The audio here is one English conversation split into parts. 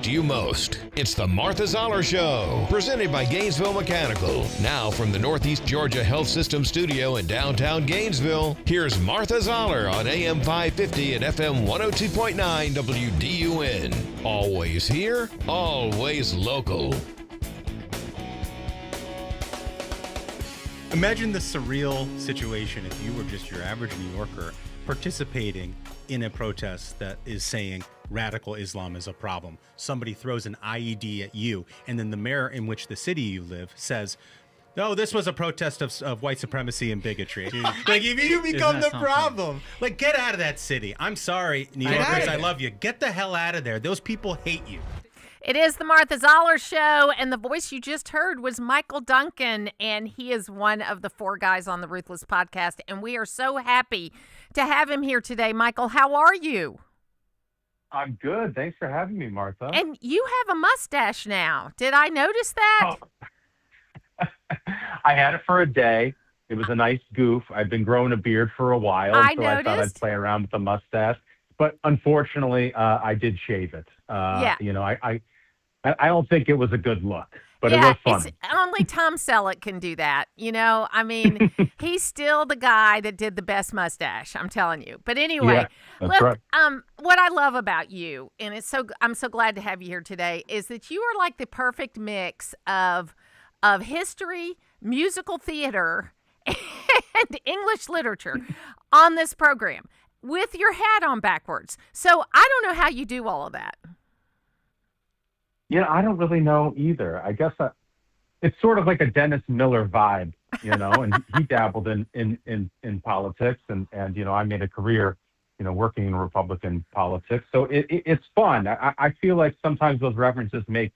affect you most. It's the Martha Zoller Show, presented by Gainesville Mechanical. Now from the Northeast Georgia Health System studio in downtown Gainesville, here's Martha Zoller on AM 550 and FM 102.9 WDUN. Always here, always local. Imagine the surreal situation if you were just your average New Yorker participating in a protest that is saying radical Islam is a problem. Somebody throws an IED at you, and then the mayor in which the city you live says, no, this was a protest of white supremacy and bigotry. Like, if you become the problem, like, get out of that city. I'm sorry, New Yorkers, I love you. Get the hell out of there. Those people hate you. It is the Martha Zoller Show, and the voice you just heard was Michael Duncan, and he is one of the four guys on the Ruthless Podcast, and we are so happy to have him here today. Michael, how are you? I'm good. Thanks for having me, Martha. And you have a mustache now. Did I notice that? Oh. I had it for a day. It was a nice goof. I've been growing a beard for a while, I so I thought I'd play around with the mustache. But unfortunately, I did shave it. Yeah. You know, I don't think it was a good look, but it was fun. Only Tom Selleck can do that. You know, I mean, he's still the guy that did the best mustache, I'm telling you. But anyway, that's look, right. What I love about you, and I'm so glad to have you here today, is that you are like the perfect mix of history, musical theater, and English literature on this program with your hat on backwards. So I don't know how you do all of that. Yeah, I don't really know either. I guess it's sort of like a Dennis Miller vibe, you know, and he dabbled in politics, and you know, I made a career, you know, working in Republican politics. So it's fun. I feel like sometimes those references make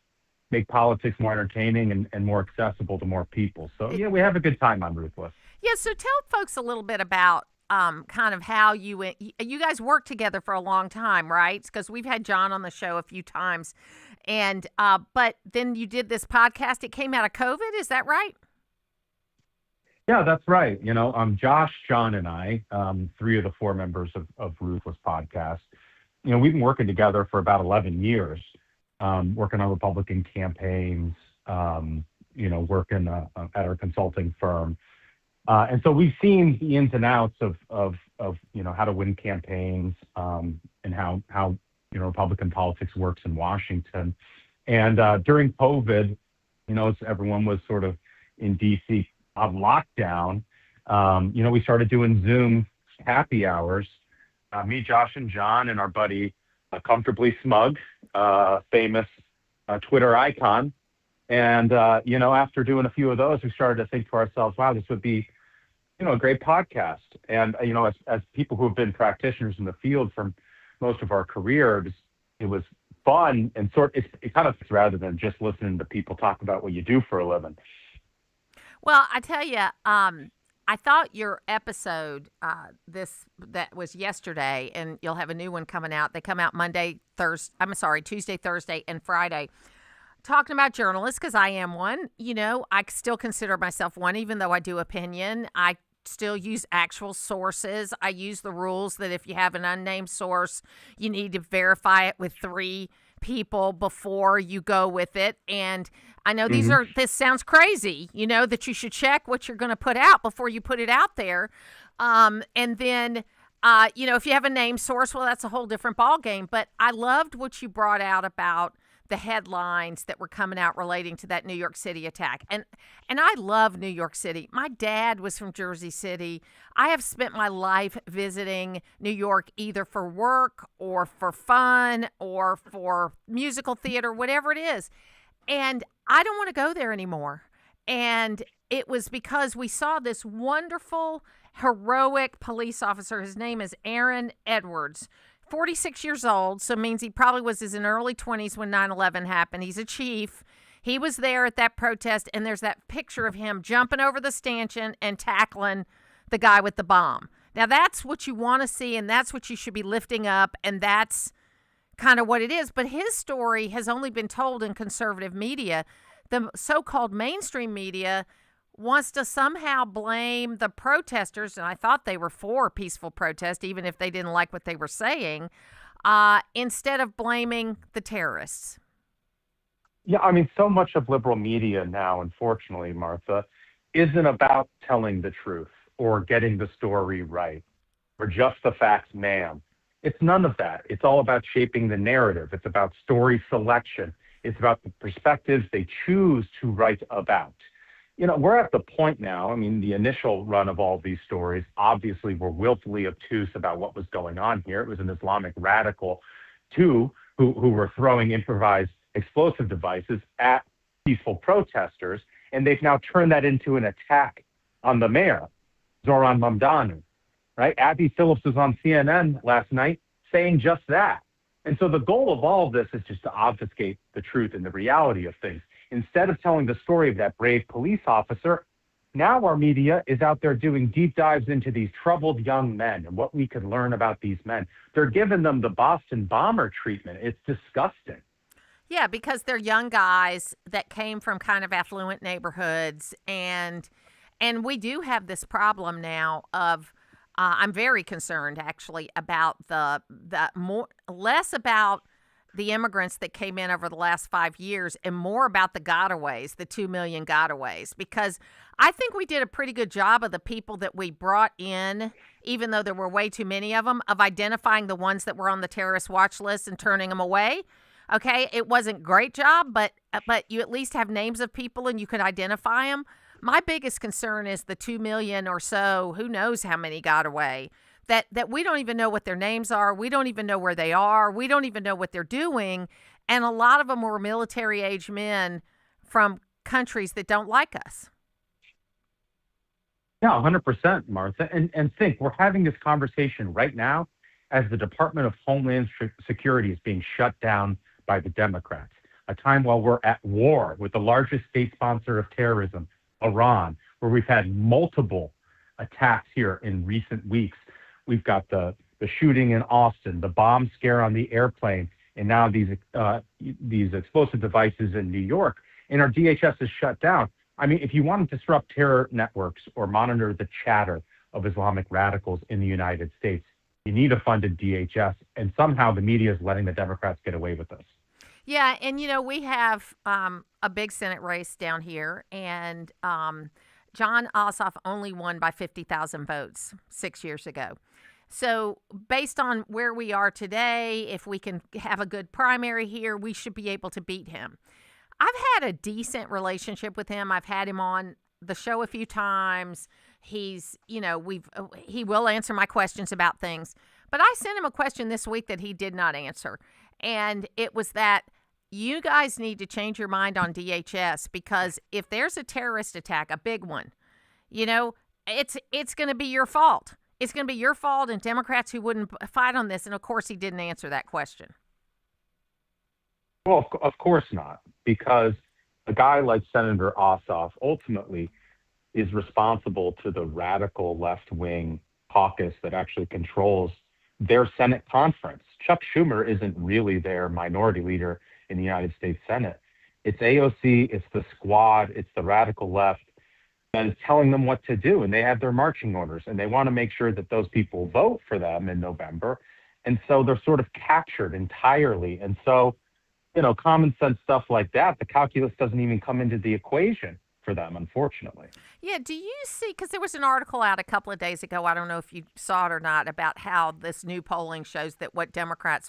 politics more entertaining and more accessible to more people. So yeah, we have a good time on Ruthless. Yeah, so tell folks a little bit about kind of how you guys worked together for a long time, right? Because we've had John on the show a few times, and but then you did this podcast. It came out of COVID, is that right? Yeah, that's right. You know, Josh, John, and I, three of the four members of Ruthless Podcast, you know, we've been working together for about 11 years, working on Republican campaigns, you know, working at our consulting firm. And so we've seen the ins and outs of you know, how to win campaigns, and how you know, Republican politics works in Washington. And during COVID, you know, as everyone was sort of in DC on lockdown, you know, we started doing Zoom happy hours. Me, Josh, and John, and our buddy Comfortably Smug, famous Twitter icon. And you know, after doing a few of those, we started to think to ourselves, wow, this would be, you know, a great podcast. And, you know, as people who have been practitioners in the field for most of our career, it was fun and it kind of, rather than just listening to people talk about what you do for a living. Well, I tell you, I thought your episode, that was yesterday, and you'll have a new one coming out. They come out Tuesday, Thursday, and Friday. Talking about journalists, because I am one. You know, I still consider myself one, even though I do opinion. I still use actual sources. I use the rules that if you have an unnamed source, you need to verify it with 3 people before you go with it. And I know this sounds crazy, you know, that you should check what you're going to put out before you put it out there. And then, you know, if you have a named source, well, that's a whole different ballgame. But I loved what you brought out about the headlines that were coming out relating to that New York City attack. And I love New York City. My dad was from Jersey City. I have spent my life visiting New York either for work or for fun or for musical theater, whatever it is. And I don't want to go there anymore. And it was because we saw this wonderful, heroic police officer. His name is Aaron Edwards. 46 years old, so means he probably was in his early 20s when 9/11 happened. He's a chief. He was there at that protest, and there's that picture of him jumping over the stanchion and tackling the guy with the bomb. Now, that's what you want to see, and that's what you should be lifting up, and that's kind of what it is. But his story has only been told in conservative media. The so-called mainstream media wants to somehow blame the protesters, and I thought they were for peaceful protest, even if they didn't like what they were saying, instead of blaming the terrorists. Yeah, I mean, so much of liberal media now, unfortunately, Martha, isn't about telling the truth or getting the story right or just the facts, ma'am. It's none of that. It's all about shaping the narrative. It's about story selection. It's about the perspectives they choose to write about. We're at the point now, I mean, the initial run of all these stories obviously were willfully obtuse about what was going on here. It was an Islamic radical, too, who were throwing improvised explosive devices at peaceful protesters, and they've now turned that into an attack on the mayor, Zoran Mamdani, right? Abby Phillips was on CNN last night saying just that. And so the goal of all of this is just to obfuscate the truth and the reality of things. Instead of telling the story of that brave police officer, now our media is out there doing deep dives into these troubled young men and what we can learn about these men. They're giving them the Boston bomber treatment. It's disgusting. Yeah, because they're young guys that came from kind of affluent neighborhoods, and we do have this problem now of I'm very concerned actually about the more less about the immigrants that came in over the last 5 years and more about the gotaways, the 2 million gotaways, because I think we did a pretty good job of the people that we brought in, even though there were way too many of them, of identifying the ones that were on the terrorist watch list and turning them away. Okay, it wasn't a great job, but you at least have names of people and you can identify them. My biggest concern is the 2 million or so, who knows how many got away, that we don't even know what their names are. We don't even know where they are. We don't even know what they're doing. And a lot of them were military-age men from countries that don't like us. Yeah, 100%, Martha. And think, we're having this conversation right now as the Department of Homeland Security is being shut down by the Democrats, a time while we're at war with the largest state sponsor of terrorism, Iran, where we've had multiple attacks here in recent weeks. We've got the shooting in Austin, the bomb scare on the airplane, and now these explosive devices in New York. And our DHS is shut down. I mean, if you want to disrupt terror networks or monitor the chatter of Islamic radicals in the United States, you need a funded DHS. And somehow the media is letting the Democrats get away with this. Yeah, and we have a big Senate race down here, and John Ossoff only won by 50,000 votes 6 years ago. So based on where we are today, if we can have a good primary here, we should be able to beat him. I've had a decent relationship with him. I've had him on the show a few times. He's, he will answer my questions about things. But I sent him a question this week that he did not answer. And it was that you guys need to change your mind on DHS, because if there's a terrorist attack, a big one, it's going to be your fault. It's going to be your fault and Democrats who wouldn't fight on this. And of course, he didn't answer that question. Well, of course not, because a guy like Senator Ossoff ultimately is responsible to the radical left-wing caucus that actually controls their Senate conference. Chuck Schumer isn't really their minority leader in the United States Senate. It's AOC, it's the squad, it's the radical left that is telling them what to do, and they have their marching orders, and they want to make sure that those people vote for them in November. And so they're sort of captured entirely. And so, common sense stuff like that, the calculus doesn't even come into the equation for them, unfortunately. Yeah, do you see, because there was an article out a couple of days ago, I don't know if you saw it or not, about how this new polling shows that what Democrat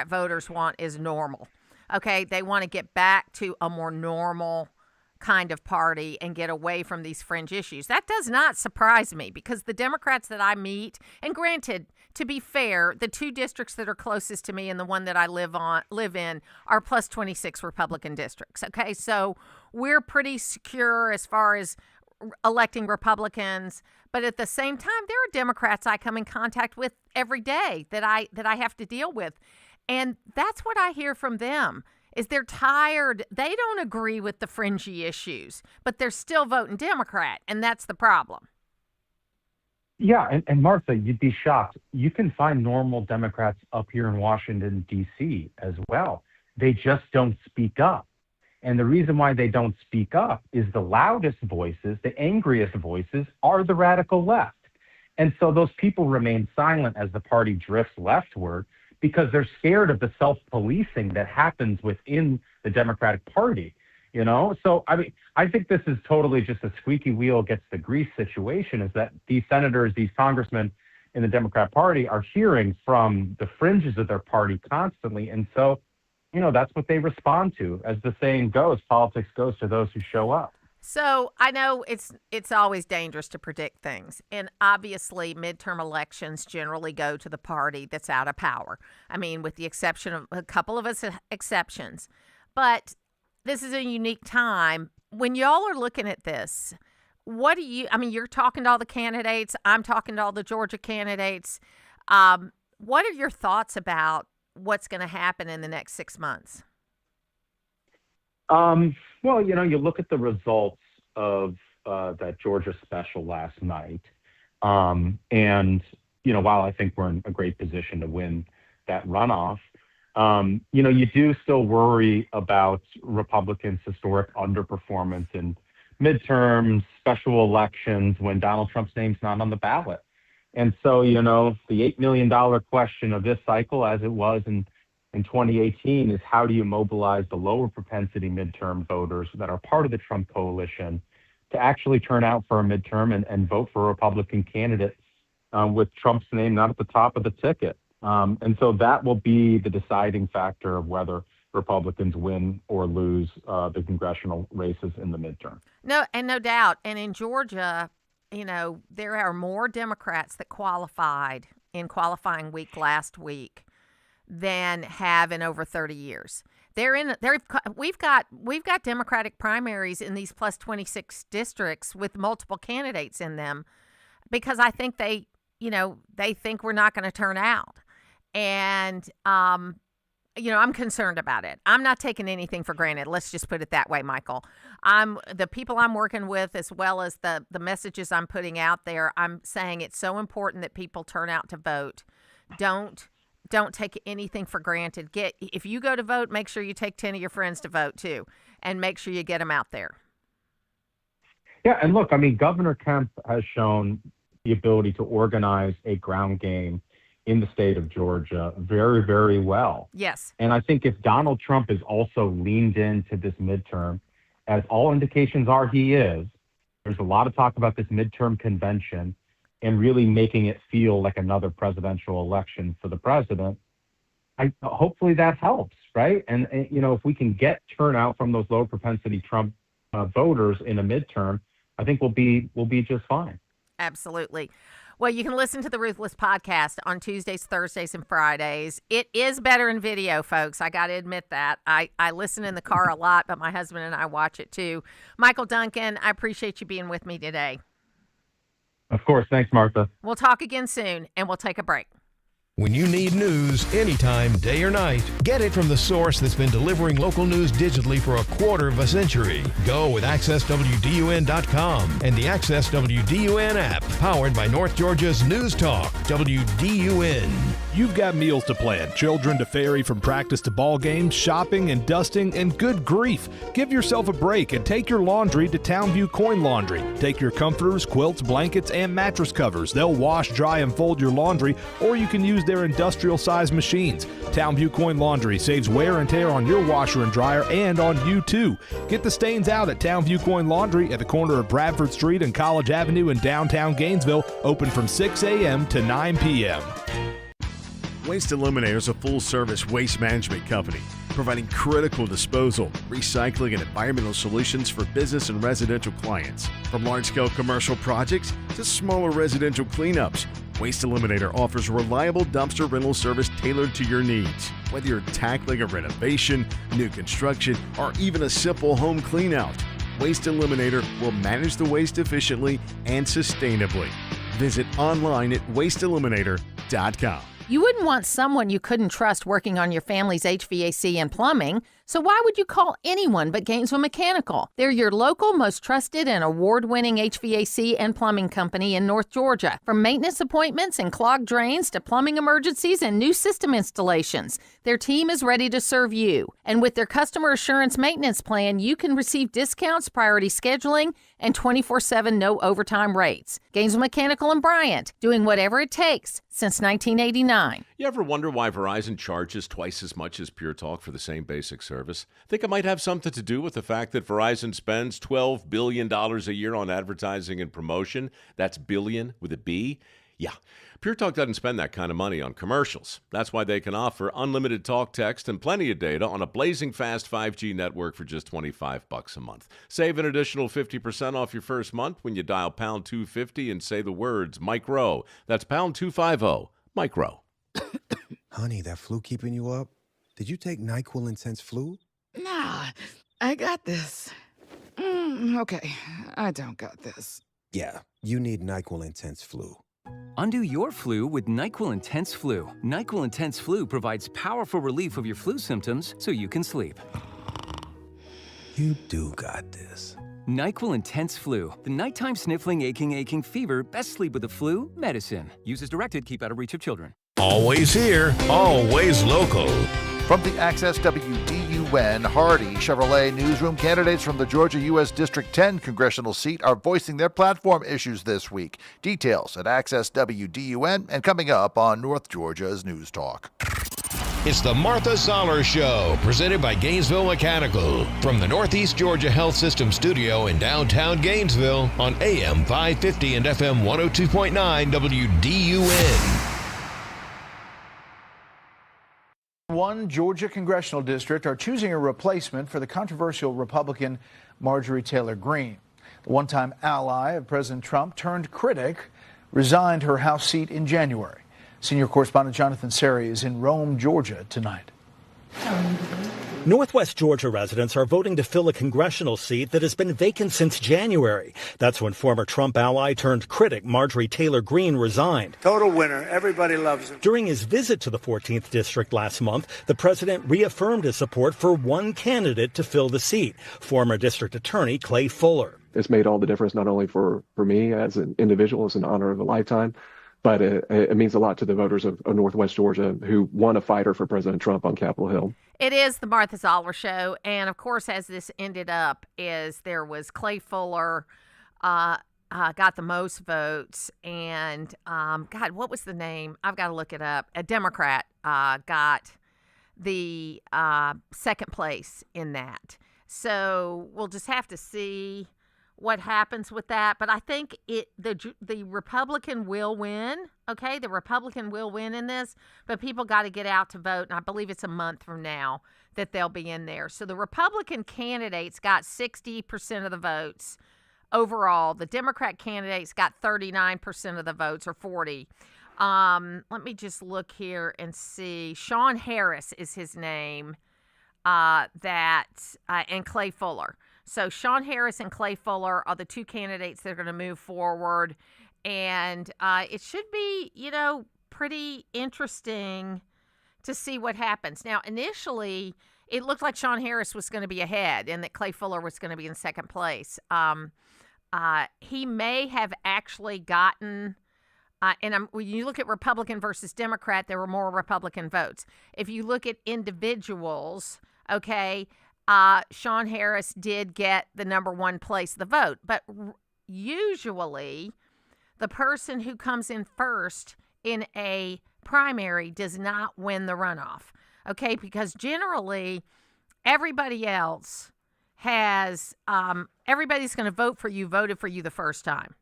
voters want is normal. Okay, they want to get back to a more normal kind of party and get away from these fringe issues. That does not surprise me, because the Democrats that I meet, and granted, to be fair, the two districts that are closest to me and the one that I live in are plus 26 Republican districts. Okay, so we're pretty secure as far as electing Republicans, but at the same time, there are Democrats I come in contact with every day that I have to deal with, and that's what I hear from them. Is they're tired. They don't agree with the fringy issues, but they're still voting Democrat, and that's the problem. Yeah, and Martha, you'd be shocked. You can find normal Democrats up here in Washington, D.C. as well. They just don't speak up. And the reason why they don't speak up is the loudest voices, the angriest voices, are the radical left. And so those people remain silent as the party drifts leftward, because they're scared of the self-policing that happens within the Democratic Party. So I think this is totally just a squeaky wheel gets the grease situation, is that these senators, these congressmen in the Democrat Party are hearing from the fringes of their party constantly. And so, that's what they respond to. As the saying goes, politics goes to those who show up. So I know it's always dangerous to predict things. And obviously midterm elections generally go to the party that's out of power. I mean, with the exception of a couple of exceptions. But this is a unique time. When y'all are looking at this, you're talking to all the candidates. I'm talking to all the Georgia candidates. What are your thoughts about what's going to happen in the next 6 months? Well, you look at the results of that Georgia special last night. And, while I think we're in a great position to win that runoff, you do still worry about Republicans' historic underperformance in midterms, special elections, when Donald Trump's name's not on the ballot. And so, the $8 million question of this cycle, as it was in 2018, is how do you mobilize the lower propensity midterm voters that are part of the Trump coalition to actually turn out for a midterm and vote for a Republican candidate with Trump's name not at the top of the ticket. And so that will be the deciding factor of whether Republicans win or lose the congressional races in the midterm. No doubt. And in Georgia, there are more Democrats that qualified in qualifying week last week than have in over 30 years. We've got Democratic primaries in these plus 26 districts with multiple candidates in them, because I think they think we're not going to turn out. And, I'm concerned about it. I'm not taking anything for granted. Let's just put it that way, Michael. The people I'm working with, as well as the messages I'm putting out there, I'm saying it's so important that people turn out to vote. Don't take anything for granted. If you go to vote, make sure you take 10 of your friends to vote too, and make sure you get them out there. Yeah, and look, Governor Kemp has shown the ability to organize a ground game in the state of Georgia very, very well. Yes. And I think if Donald Trump is also leaned into this midterm, as all indications are he is, there's a lot of talk about this midterm convention and really making it feel like another presidential election for the president. Hopefully that helps, right? And if we can get turnout from those low propensity Trump voters in a midterm, I think we'll be just fine. Absolutely. Well, you can listen to the Ruthless Podcast on Tuesdays, Thursdays, and Fridays. It is better in video, folks. I got to admit that. I listen in the car a lot, but my husband and I watch it too. Michael Duncan, I appreciate you being with me today. Of course. Thanks, Martha. We'll talk again soon, and we'll take a break. When you need news, anytime, day or night, get it from the source that's been delivering local news digitally for a quarter of a century. Go with AccessWDUN.com and the Access WDUN app, powered by North Georgia's News Talk, WDUN. You've got meals to plan, children to ferry from practice to ball games, shopping and dusting, and good grief. Give yourself a break and take your laundry to Townview Coin Laundry. Take your comforters, quilts, blankets, and mattress covers. They'll wash, dry, and fold your laundry, or you can use their industrial-sized machines. Townview Coin Laundry saves wear and tear on your washer and dryer and on you too. Get the stains out at Townview Coin Laundry at the corner of Bradford Street and College Avenue in downtown Gainesville, open from 6 a.m. to 9 p.m. Waste Eliminator is a full-service waste management company providing critical disposal, recycling, and environmental solutions for business and residential clients. From large-scale commercial projects to smaller residential cleanups, Waste Eliminator offers reliable dumpster rental service tailored to your needs. Whether you're tackling a renovation, new construction, or even a simple home cleanout, Waste Eliminator will manage the waste efficiently and sustainably. Visit online at wasteeliminator.com. You wouldn't want someone you couldn't trust working on your family's HVAC and plumbing, so why would you call anyone but Gainesville Mechanical? They're your local, most trusted and award-winning HVAC and plumbing company in North Georgia. From maintenance appointments and clogged drains to plumbing emergencies and new system installations, their team is ready to serve you. And with their customer assurance maintenance plan, you can receive discounts, priority scheduling, and 24/7 no overtime rates. Gainesville Mechanical and Bryant, doing whatever it takes since 1989. You ever wonder why Verizon charges twice as much as Pure Talk for the same basic service? Think it might have something to do with the fact that Verizon spends $12 billion a year on advertising and promotion? That's billion with a B? Yeah. Pure Talk doesn't spend that kind of money on commercials. That's why they can offer unlimited talk, text, and plenty of data on a blazing fast 5G network for just $25 a month. Save an additional 50% off your first month when you dial pound 250 and say the words Micro. That's pound 250, Micro. Honey, that flu keeping you up? Did you take NyQuil Intense Flu? Nah, I got this. Okay, I don't got this. Yeah, you need NyQuil Intense Flu. Undo your flu with NyQuil Intense Flu. NyQuil Intense Flu provides powerful relief of your flu symptoms so you can sleep. You do got this. NyQuil Intense Flu. The nighttime sniffling, aching fever. Best sleep with the flu medicine. Use as directed. Keep out of reach of children. Always here, always local. From the Access WDUN Hardy Chevrolet newsroom, candidates from the Georgia U.S. District 10 congressional seat are voicing their platform issues this week. Details at Access WDUN and coming up on North Georgia's News Talk. It's the Martha Zoller Show, presented by Gainesville Mechanical. From the Northeast Georgia Health System studio in downtown Gainesville on AM 550 and FM 102.9 WDUN. One Georgia congressional district are choosing a replacement for the controversial Republican Marjorie Taylor Greene. The one-time ally of President Trump turned critic resigned her House seat in January. Senior correspondent Jonathan Seri is in Rome, Georgia tonight. Northwest Georgia residents are voting to fill a congressional seat that has been vacant since January. That's when former Trump ally turned critic Marjorie Taylor Greene resigned. Total winner. Everybody loves him. During his visit to the 14th District last month, the president reaffirmed his support for one candidate to fill the seat, former District Attorney Clay Fuller. It's made all the difference, not only for me as an individual, as an honor of a lifetime, but it means a lot to the voters of Northwest Georgia who want a fighter for President Trump on Capitol Hill. It is the Martha Zoller Show, and of course, as this ended up, is there was Clay Fuller got the most votes, and God, what was the name? I've got to look it up. A Democrat got the second place in that. So we'll just have to see what happens with that, but I think the Republican will win. Okay, the Republican will win in this, but people got to get out to vote, and I believe it's a month from now that they'll be in there. So the Republican candidates got 60% of the votes overall. The Democrat candidates got 39% of the votes, or 40. Let me just look here and see. Sean Harris is his name, and Clay Fuller. So Sean Harris and Clay Fuller are the two candidates that are going to move forward. And it should be, pretty interesting to see what happens. Now, initially, it looked like Sean Harris was going to be ahead and that Clay Fuller was going to be in second place. He may have actually gotten, when you look at Republican versus Democrat, there were more Republican votes. If you look at individuals, okay, Sean Harris did get the number one place of the vote. But usually, the person who comes in first in a primary does not win the runoff, okay? Because generally, everybody else has, everybody's going to voted for you the first time.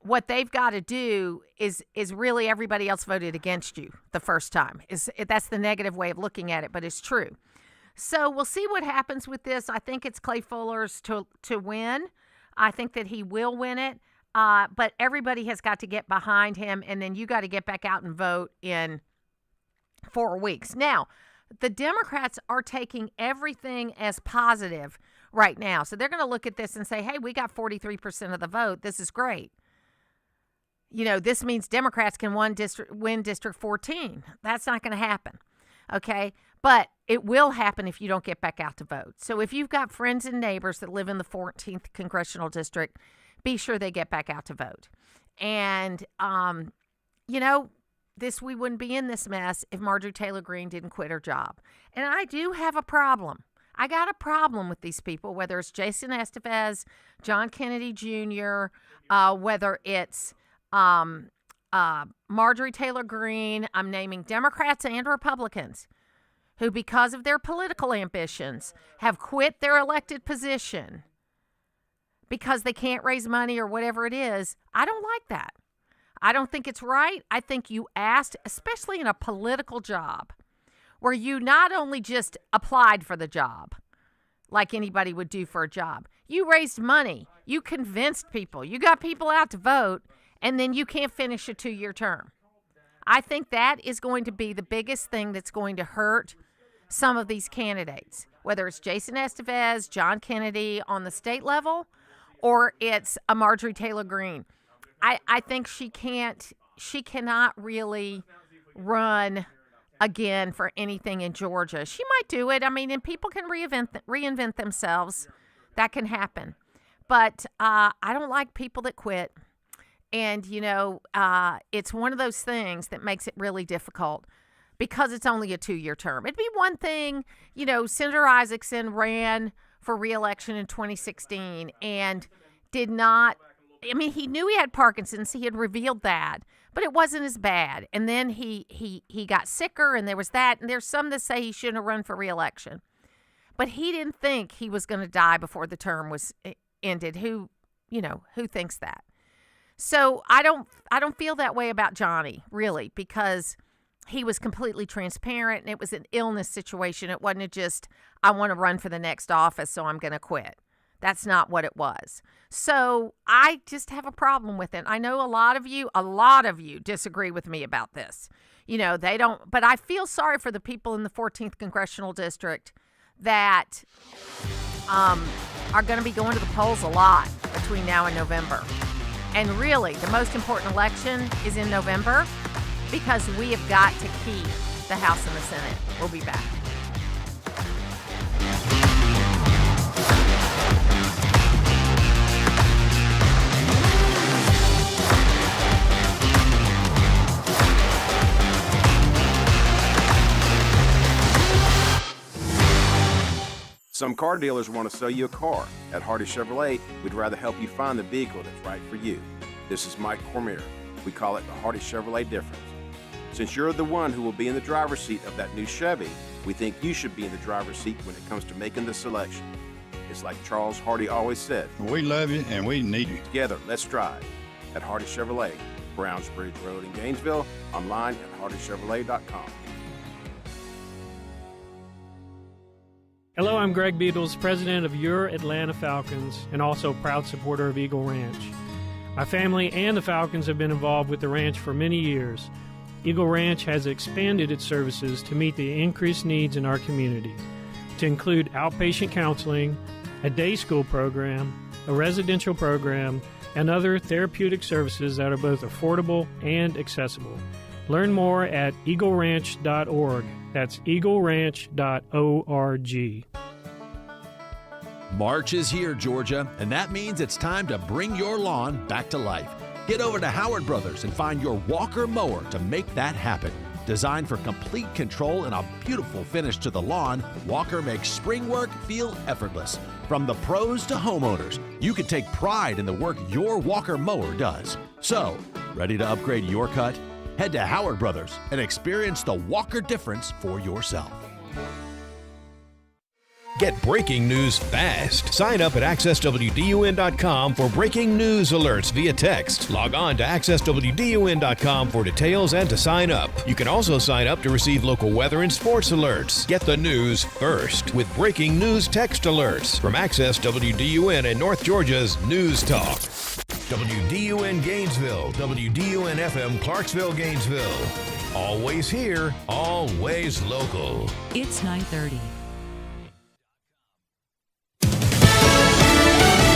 What they've got to do is really everybody else voted against you the first time. That's the negative way of looking at it, but it's true. So we'll see what happens with this. I think it's Clay Fuller's to win. I think that he will win it. But everybody has got to get behind him, and then you got to get back out and vote in 4 weeks. Now, the Democrats are taking everything as positive right now. So they're going to look at this and say, hey, we got 43% of the vote. This is great. This means Democrats can win District 14. That's not going to happen. Okay? But it will happen if you don't get back out to vote. So if you've got friends and neighbors that live in the 14th Congressional District, be sure they get back out to vote. And, we wouldn't be in this mess if Marjorie Taylor Greene didn't quit her job. And I do have a problem. I got a problem with these people, whether it's Jason Estevez, John Kennedy Jr., whether it's Marjorie Taylor Greene. I'm naming Democrats and Republicans who, because of their political ambitions, have quit their elected position because they can't raise money or whatever it is. I don't like that. I don't think it's right. I think you asked, especially in a political job, where you not only just applied for the job like anybody would do for a job. You raised money. You convinced people. You got people out to vote, and then you can't finish a 2-year term. I think that is going to be the biggest thing that's going to hurt some of these candidates, whether it's Jason Estevez, John Kennedy on the state level, or it's a Marjorie Taylor Greene. I think she cannot really run again for anything in Georgia. She might do it. I mean, and people can reinvent themselves. That can happen. But I don't like people that quit. And, it's one of those things that makes it really difficult because it's only a 2-year term. It'd be one thing, Senator Isaacson ran for re-election in 2016 and did not, he knew he had Parkinson's. He had revealed that, but it wasn't as bad. And then he got sicker, and there was that. And there's some that say he shouldn't have run for re-election. But he didn't think he was going to die before the term was ended. Who thinks that? So I don't feel that way about Johnny, really, because he was completely transparent, and it was an illness situation. It wasn't just, I want to run for the next office, so I'm going to quit. That's not what it was. So I just have a problem with it. I know a lot of you disagree with me about this. They don't, but I feel sorry for the people in the 14th Congressional District that are going to be going to the polls a lot between now and November. And really, the most important election is in November because we have got to keep the House and the Senate. We'll be back. Some car dealers want to sell you a car. At Hardy Chevrolet, we'd rather help you find the vehicle that's right for you. This is Mike Cormier. We call it the Hardy Chevrolet difference. Since you're the one who will be in the driver's seat of that new Chevy, we think you should be in the driver's seat when it comes to making the selection. It's like Charles Hardy always said, we love you and we need you. Together, let's drive. At Hardy Chevrolet, Browns Bridge Road in Gainesville, online at hardychevrolet.com. Hello, I'm Greg Beatles, president of Your Atlanta Falcons and also proud supporter of Eagle Ranch. My family and the Falcons have been involved with the ranch for many years. Eagle Ranch has expanded its services to meet the increased needs in our community, to include outpatient counseling, a day school program, a residential program, and other therapeutic services that are both affordable and accessible. Learn more at eagleranch.org. That's eagleranch.org. March is here, Georgia, and that means it's time to bring your lawn back to life. Get over to Howard Brothers and find your Walker mower to make that happen. Designed for complete control and a beautiful finish to the lawn, Walker makes spring work feel effortless. From the pros to homeowners, you can take pride in the work your Walker mower does. So, ready to upgrade your cut? Head to Howard Brothers and experience the Walker difference for yourself. Get breaking news fast. Sign up at accesswdun.com for breaking news alerts via text. Log on to accesswdun.com for details and to sign up. You can also sign up to receive local weather and sports alerts. Get the news first with breaking news text alerts from Access WDUN and North Georgia's News Talk. WDUN Gainesville, WDUN FM Clarksville, Gainesville. Always here, always local. It's 9:30.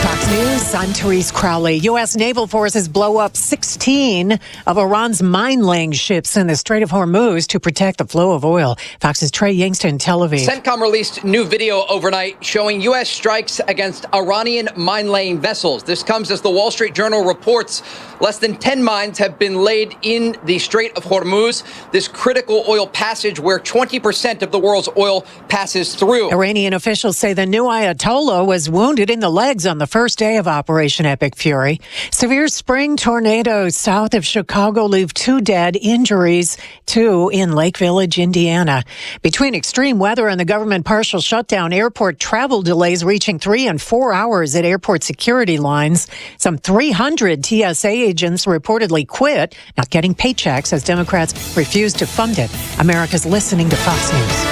Fox News, I'm Therese Crowley. U.S. naval forces blow up 16 of Iran's mine-laying ships in the Strait of Hormuz to protect the flow of oil. Fox's Trey Yangston, Tel Aviv. CENTCOM released new video overnight showing U.S. strikes against Iranian mine-laying vessels. This comes as the Wall Street Journal reports less than 10 mines have been laid in the Strait of Hormuz, this critical oil passage where 20% of the world's oil passes through. Iranian officials say the new Ayatollah was wounded in the legs on the first day day of Operation Epic Fury. Severe spring tornadoes south of Chicago leave 2 dead, injuries 2 in Lake Village, Indiana. Between extreme weather and the government partial shutdown, airport travel delays reaching 3 and 4 hours at airport security lines. Some 300 TSA agents reportedly quit, not getting paychecks as Democrats refuse to fund it. America's listening to Fox News.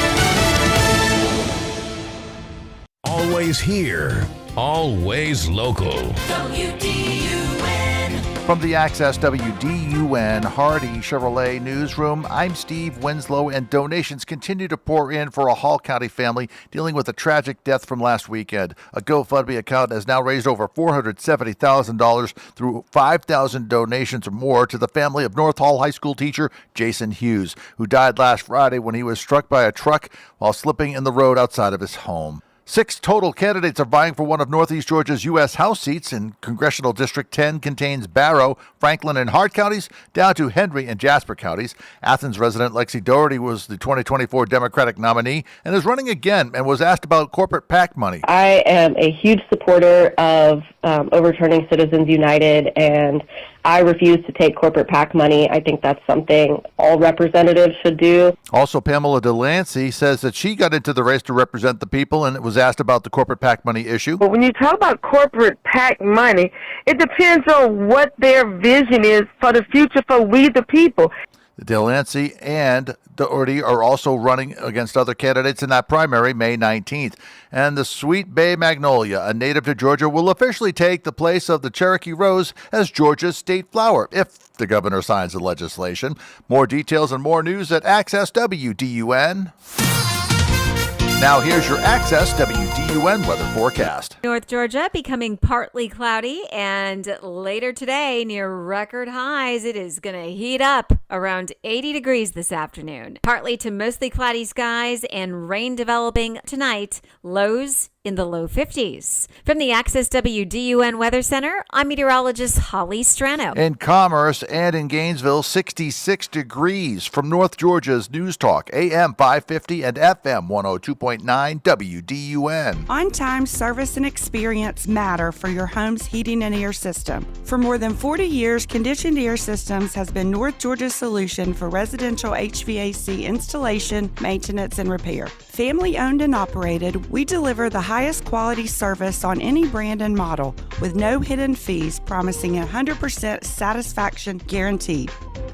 Always here, always local. From the Access WDUN Hardy Chevrolet newsroom, I'm Steve Winslow, and donations continue to pour in for a Hall County family dealing with a tragic death from last weekend. A GoFundMe account has now raised over $470,000 through 5,000 donations or more to the family of North Hall High School teacher Jason Hughes, who died last Friday when he was struck by a truck while slipping in the road outside of his home. 6 total candidates are vying for one of Northeast Georgia's U.S. House seats, and Congressional District 10 contains Barrow, Franklin, and Hart counties, down to Henry and Jasper counties. Athens resident Lexi Doherty was the 2024 Democratic nominee and is running again and was asked about corporate PAC money. I am a huge supporter of overturning Citizens United, and I refuse to take corporate PAC money. I think that's something all representatives should do. Also, Pamela Delancey says that she got into the race to represent the people and was asked about the corporate PAC money issue. But when you talk about corporate PAC money, it depends on what their vision is for the future for we the people. Delancey and Doherty are also running against other candidates in that primary May 19th. And the Sweet Bay Magnolia, a native to Georgia, will officially take the place of the Cherokee Rose as Georgia's state flower, if the governor signs the legislation. More details and more news at Access WDUN. Now here's your Access WDUN weather forecast. North Georgia becoming partly cloudy, and later today near record highs. It is going to heat up around 80 degrees this afternoon. Partly to mostly cloudy skies and rain developing tonight. Lows in the low 50s. From the Access WDUN Weather Center, I'm meteorologist Holly Strano. In Commerce and in Gainesville, 66 degrees. From North Georgia's News Talk, AM 550 and FM 102.9 WDUN. On-time service and experience matter for your home's heating and air system. For more than 40 years, Conditioned Air Systems has been North Georgia's solution for residential HVAC installation, maintenance, and repair. Family owned and operated, we deliver the highest quality service on any brand and model with no hidden fees, promising 100% satisfaction guaranteed.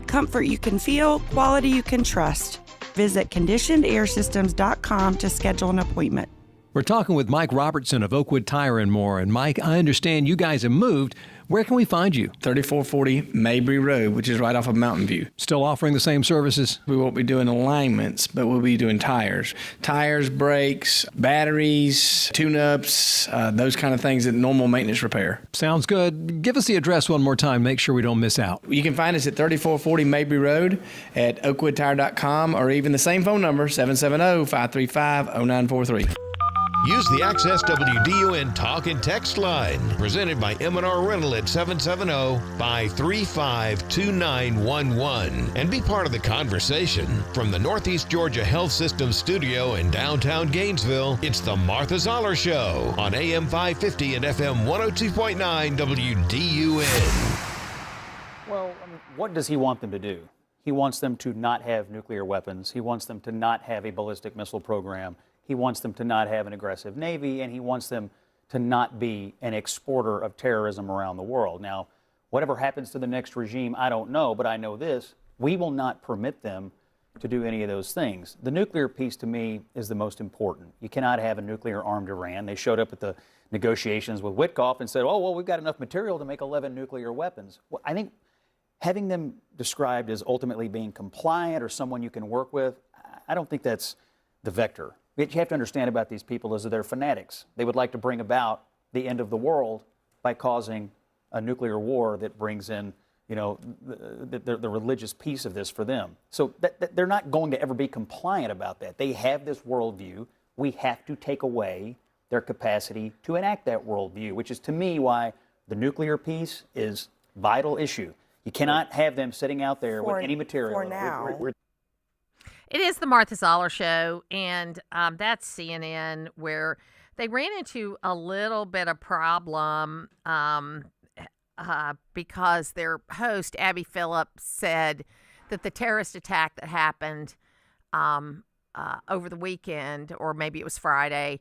Comfort you can feel, quality you can trust. Visit conditionedairsystems.com to schedule an appointment. We're talking with Mike Robertson of Oakwood Tire and More. And Mike, I understand you guys have moved. Where can we find you? 3440 Mabry Road, which is right off of Mountain View. Still offering the same services? We won't be doing alignments, but we'll be doing tires. Tires, brakes, batteries, tune-ups, those kind of things that normal maintenance repair. Sounds good. Give us the address one more time. Make sure we don't miss out. You can find us at 3440 Mabry Road at oakwoodtire.com, or even the same phone number, 770-535-0943. Use the Access WDUN Talk and Text line, presented by M&R Rental at 770-535-2911, and be part of the conversation. From the Northeast Georgia Health System studio in downtown Gainesville, it's the Martha Zoller Show on AM 550 and FM 102.9 WDUN. Well, what does he want them to do? He wants them to not have nuclear weapons. He wants them to not have a ballistic missile program. He wants them to not have an aggressive Navy, and he wants them to not be an exporter of terrorism around the world. Now, whatever happens to the next regime, I don't know, but I know this. We will not permit them to do any of those things. The nuclear piece, to me, is the most important. You cannot have a nuclear-armed Iran. They showed up at the negotiations with Witkoff and said, oh, well, we've got enough material to make 11 nuclear weapons. Well, I think having them described as ultimately being compliant or someone you can work with, I don't think that's the vector. What you have to understand about these people is that they're fanatics. They would like to bring about the end of the world by causing a nuclear war that brings in, you know, the religious piece of this for them. So they're not going to ever be compliant about that. They have this worldview. We have to take away their capacity to enact that worldview, which is, to me, why the nuclear piece is a vital issue. You cannot have them sitting out there with any material. For now. It is the Martha Zoller Show, and that's CNN, where they ran into a little bit of problem because their host, Abby Phillips, said that the terrorist attack that happened over the weekend, or maybe it was Friday,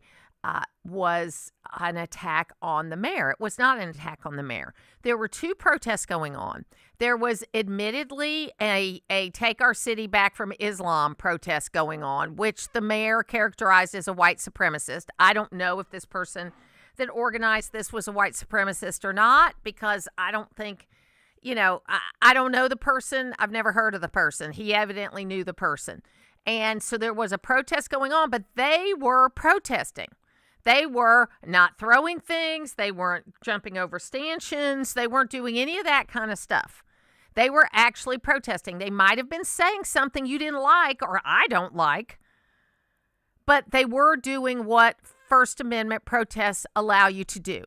was an attack on the mayor. It was not an attack on the mayor. There were two protests going on. There was admittedly a Take Our City Back from Islam protest going on, which the mayor characterized as a white supremacist. I don't know if this person that organized this was a white supremacist or not, because I don't think, I don't know the person. I've never heard of the person. He evidently knew the person. And so there was a protest going on, but they were protesting. They were not throwing things. They weren't jumping over stanchions. They weren't doing any of that kind of stuff. They were actually protesting. They might have been saying something you didn't like or I don't like, but they were doing what First Amendment protests allow you to do.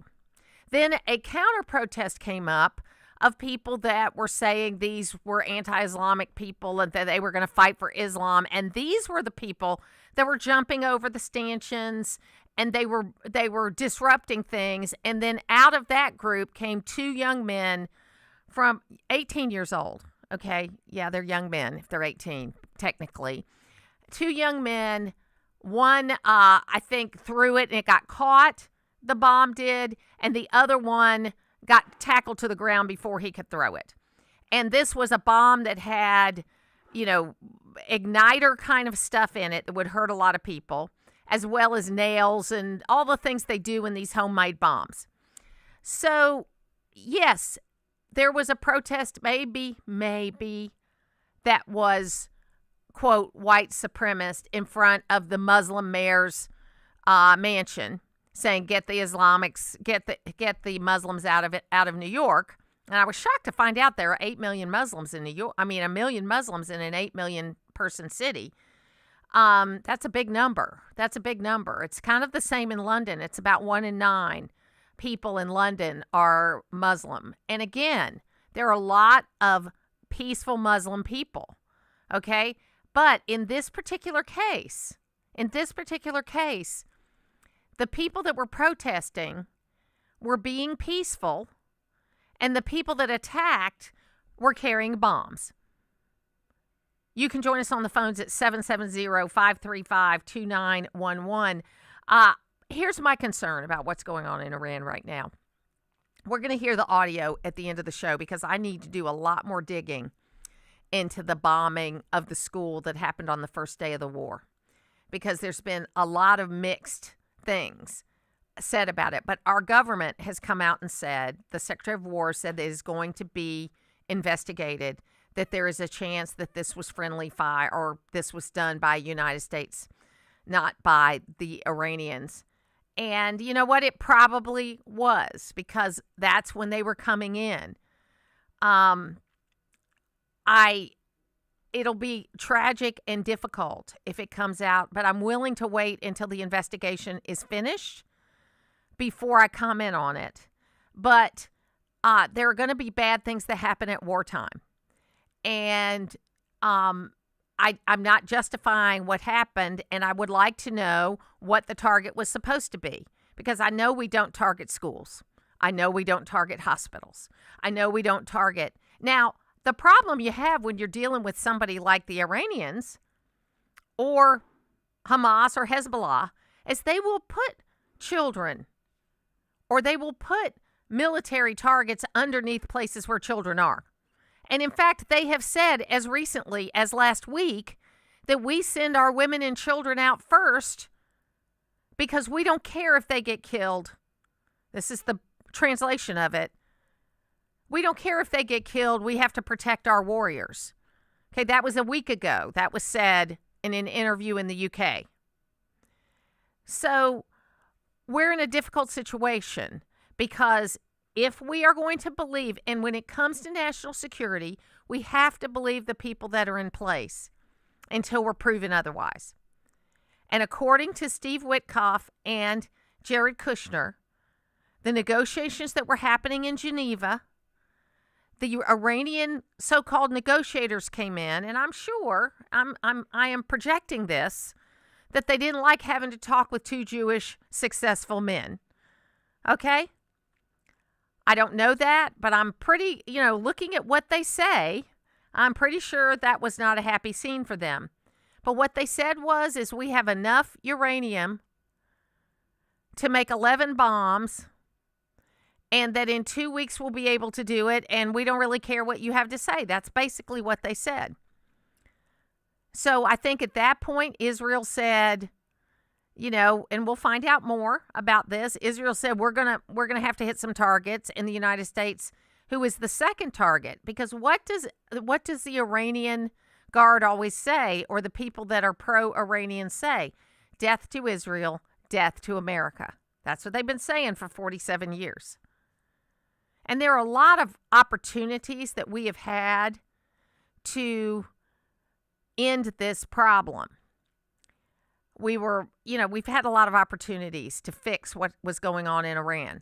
Then a counter protest came up of people that were saying these were anti-Islamic people and that they were going to fight for Islam. And these were the people that were jumping over the stanchions, and they were disrupting things. And then out of that group came two young men from 18 years old. Okay. Yeah, they're young men if they're 18, technically. Two young men. One, I think, threw it and it got caught. The bomb did. And the other one got tackled to the ground before he could throw it. And this was a bomb that had, igniter kind of stuff in it that would hurt a lot of people, as well as nails and all the things they do in these homemade bombs. So, yes, there was a protest, maybe, that was, quote, white supremacist in front of the Muslim mayor's mansion, saying, get the Islamics, get the Muslims out of New York. And I was shocked to find out there are 8 million Muslims in New York. I mean, 1 million Muslims in an 8 million person city. That's a big number. It's kind of the same in London. It's about 1 in 9 people in London are Muslim. And again, there are a lot of peaceful Muslim people. Okay. But in this particular case, the people that were protesting were being peaceful, and the people that attacked were carrying bombs. You can join us on the phones at 770-535-2911. Here's my concern about what's going on in Iran right now. We're going to hear the audio at the end of the show because I need to do a lot more digging into the bombing of the school that happened on the first day of the war, because there's been a lot of mixed things said about it. But our government has come out and said, the Secretary of War said that it is going to be investigated, that there is a chance that this was friendly fire or this was done by the United States, not by the Iranians. And you know what? It probably was, because that's when they were coming in. It'll be tragic and difficult if it comes out, but I'm willing to wait until the investigation is finished before I comment on it. But there are going to be bad things that happen at wartime. And I'm not justifying what happened, and I would like to know what the target was supposed to be, because I know we don't target schools. I know we don't target hospitals. I know we don't target. Now, the problem you have when you're dealing with somebody like the Iranians or Hamas or Hezbollah is they will put children or they will put military targets underneath places where children are. And in fact, they have said as recently as last week that we send our women and children out first because we don't care if they get killed. This is the translation of it. We don't care if they get killed. We have to protect our warriors. Okay, that was a week ago. That was said in an interview in the UK. So we're in a difficult situation because if we are going to believe, and when it comes to national security, we have to believe the people that are in place until we're proven otherwise. And according to Steve Witkoff and Jared Kushner, the negotiations that were happening in Geneva, the Iranian so-called negotiators came in, and I'm sure, I am projecting this, that they didn't like having to talk with two Jewish successful men. Okay? I don't know that, but I'm pretty, looking at what they say, I'm pretty sure that was not a happy scene for them. But what they said is we have enough uranium to make 11 bombs, and that in 2 weeks we'll be able to do it, and we don't really care what you have to say. That's basically what they said. So I think at that point, Israel said, and we'll find out more about this. Israel said we're gonna have to hit some targets, in the United States, who is the second target, because what does the Iranian Guard always say, or the people that are pro-Iranian say? Death to Israel, death to America. That's what they've been saying for 47 years. And there are a lot of opportunities that we have had to end this problem. We've had a lot of opportunities to fix what was going on in Iran,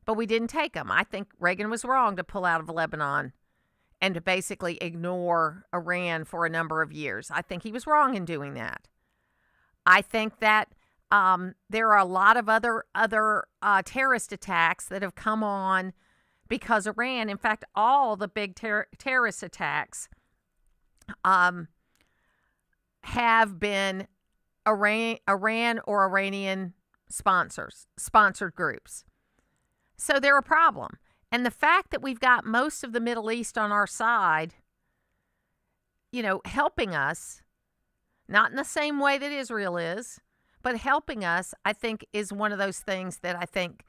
but we didn't take them. I think Reagan was wrong to pull out of Lebanon and to basically ignore Iran for a number of years. I think he was wrong in doing that. I think that there are a lot of other terrorist attacks that have come on because Iran, in fact, all the big terrorist attacks have been Iran or Iranian sponsored groups. So they're a problem. And the fact that we've got most of the Middle East on our side, helping us, not in the same way that Israel is, but helping us, I think, is one of those things that I think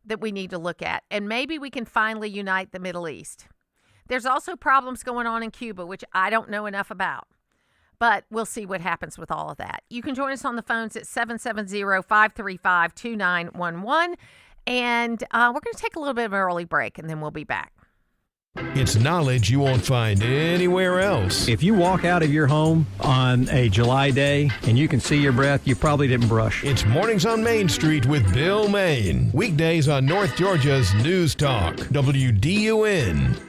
that we need to look at. And maybe we can finally unite the Middle East. There's also problems going on in Cuba, which I don't know enough about. But we'll see what happens with all of that. You can join us on the phones at 770-535-2911. And we're going to take a little bit of an early break, and then we'll be back. It's knowledge you won't find anywhere else. If you walk out of your home on a July day and you can see your breath, you probably didn't brush. It's Mornings on Main Street with Bill Main. Weekdays on North Georgia's News Talk, WDUN.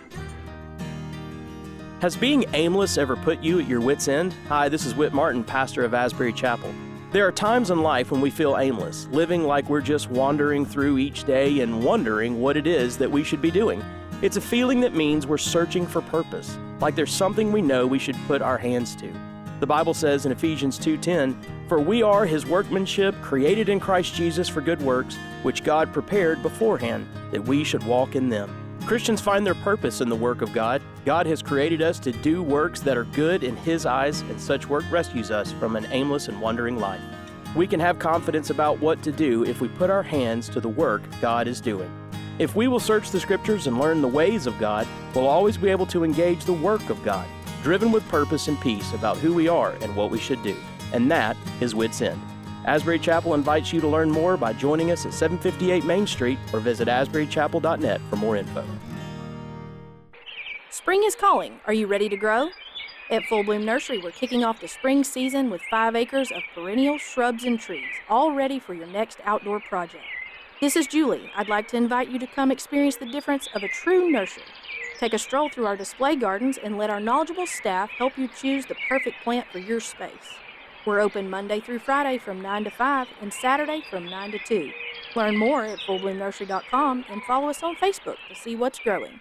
Has being aimless ever put you at your wit's end? Hi, this is Whit Martin, pastor of Asbury Chapel. There are times in life when we feel aimless, living like we're just wandering through each day and wondering what it is that we should be doing. It's a feeling that means we're searching for purpose, like there's something we know we should put our hands to. The Bible says in Ephesians 2:10, "For we are His workmanship, created in Christ Jesus for good works, which God prepared beforehand, that we should walk in them." Christians find their purpose in the work of God. God has created us to do works that are good in His eyes, and such work rescues us from an aimless and wandering life. We can have confidence about what to do if we put our hands to the work God is doing. If we will search the Scriptures and learn the ways of God, we'll always be able to engage the work of God, driven with purpose and peace about who we are and what we should do. And that is Wit's End. Asbury Chapel invites you to learn more by joining us at 758 Main Street or visit asburychapel.net for more info. Spring is calling. Are you ready to grow? At Full Bloom Nursery, we're kicking off the spring season with 5 acres of perennial shrubs and trees, all ready for your next outdoor project. This is Julie. I'd like to invite you to come experience the difference of a true nursery. Take a stroll through our display gardens and let our knowledgeable staff help you choose the perfect plant for your space. We're open Monday through Friday from 9 to 5 and Saturday from 9 to 2. Learn more at fullbloomnursery.com and follow us on Facebook to see what's growing.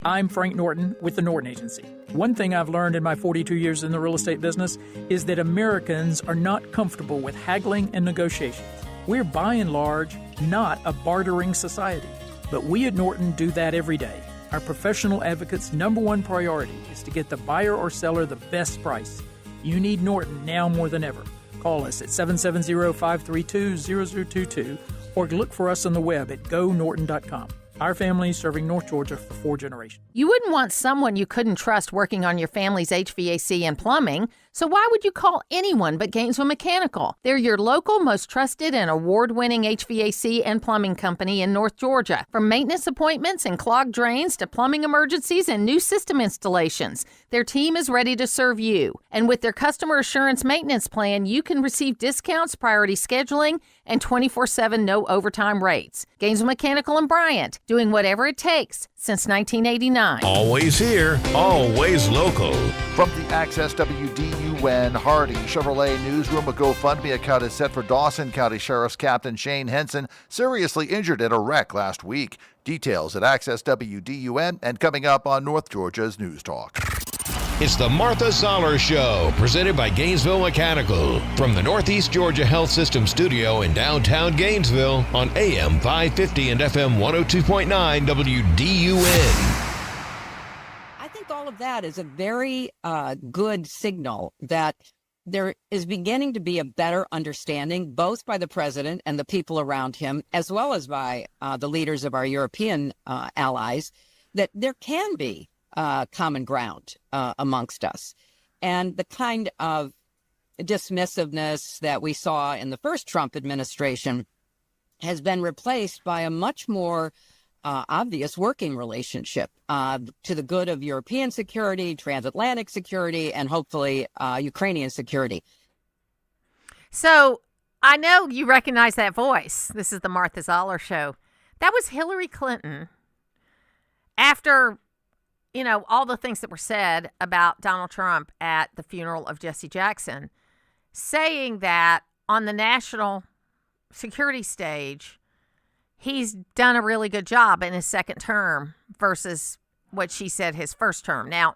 I'm Frank Norton with the Norton Agency. One thing I've learned in my 42 years in the real estate business is that Americans are not comfortable with haggling and negotiations. We're by and large not a bartering society, but we at Norton do that every day. Our professional advocates' number one priority is to get the buyer or seller the best price. You need Norton now more than ever. Call us at 770-532-0022 or look for us on the web at gonorton.com. Our family is serving North Georgia for 4 generations. You wouldn't want someone you couldn't trust working on your family's HVAC and plumbing, so why would you call anyone but Gainesville Mechanical? They're your local, most trusted and award-winning HVAC and plumbing company in North Georgia. From maintenance appointments and clogged drains to plumbing emergencies and new system installations, their team is ready to serve you. And with their customer assurance maintenance plan, you can receive discounts, priority scheduling, and 24/7 no overtime rates. Gainesville Mechanical and Bryant, doing whatever it takes since 1989. Always here, always local. From the Access WDUN Hardy Chevrolet Newsroom, a GoFundMe account is set for Dawson County Sheriff's Captain Shane Henson, seriously injured in a wreck last week. Details at Access WDUN and coming up on North Georgia's News Talk. It's the Martha Zoller Show, presented by Gainesville Mechanical, from the Northeast Georgia Health System studio in downtown Gainesville on AM 550 and FM 102.9 WDUN. I think all of that is a very good signal that there is beginning to be a better understanding, both by the president and the people around him, as well as by the leaders of our European allies, that there can be common ground amongst us. And the kind of dismissiveness that we saw in the first Trump administration has been replaced by a much more obvious working relationship to the good of European security, transatlantic security, and hopefully Ukrainian security. So I know you recognize that voice. This is the Martha Zoller Show. That was Hillary Clinton after, you know, all the things that were said about Donald Trump at the funeral of Jesse Jackson, saying that on the national security stage, he's done a really good job in his second term versus what she said his first term. Now,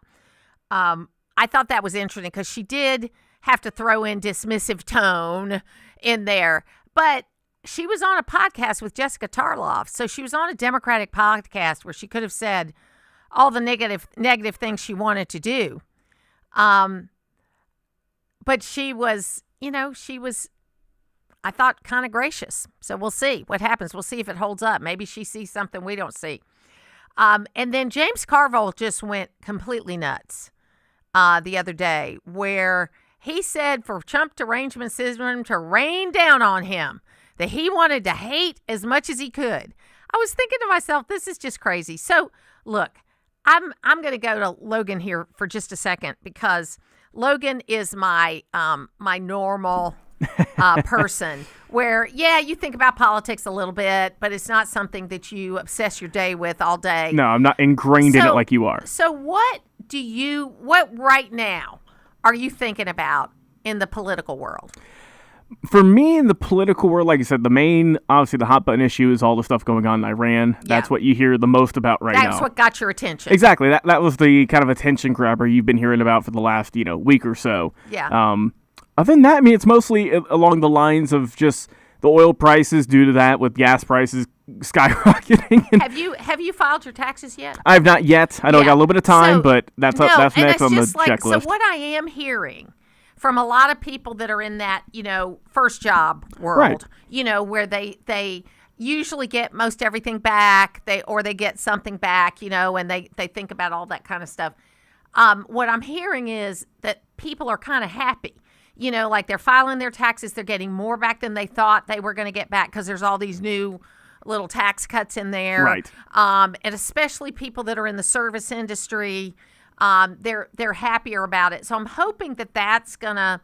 I thought that was interesting because she did have to throw in dismissive tone in there, but she was on a podcast with Jessica Tarloff. So she was on a Democratic podcast where she could have said all the negative things she wanted to do. But she was, I thought, kind of gracious. So we'll see what happens. We'll see if it holds up. Maybe she sees something we don't see. And then James Carville just went completely nuts the other day, where he said for Trump derangement syndrome to rain down on him, that he wanted to hate as much as he could. I was thinking to myself, this is just crazy. So look, I'm going to go to Logan here for just a second, because Logan is my my normal person where, yeah, you think about politics a little bit, but it's not something that you obsess your day with all day. No, I'm not ingrained in it like you are. So what right now are you thinking about in the political world? For me, in the political world, like I said, obviously the hot button issue is all the stuff going on in Iran. Yeah. That's what you hear the most about now. That's what got your attention. Exactly. That was the kind of attention grabber you've been hearing about for the last, week or so. Yeah. Other than that, it's mostly along the lines of just the oil prices due to that, with gas prices skyrocketing. Have you filed your taxes yet? I have not yet. I know I got a little bit of time, but that's next on the checklist. So what I am hearing from a lot of people that are in that, first job world, right, where they usually get most everything back, they get something back, and they think about all that kind of stuff. What I'm hearing is that people are kind of happy. Like they're filing their taxes, they're getting more back than they thought they were going to get back because there's all these new little tax cuts in there. Right. And especially people that are in the service industry, they're happier about it. So I'm hoping that that's going to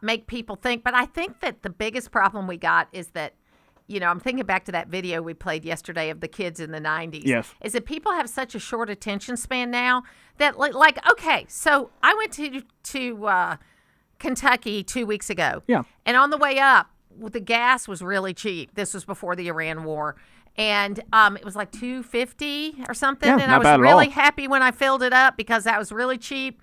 make people think. But I think that the biggest problem we got is that, I'm thinking back to that video we played yesterday of the kids in the 90s. Yes. Is that people have such a short attention span now that, okay, so I went to Kentucky 2 weeks ago. Yeah. And on the way up, the gas was really cheap. This was before the Iran war. And it was like $2.50 or something. Yeah, and not I was really all. happy when I filled it up because that was really cheap.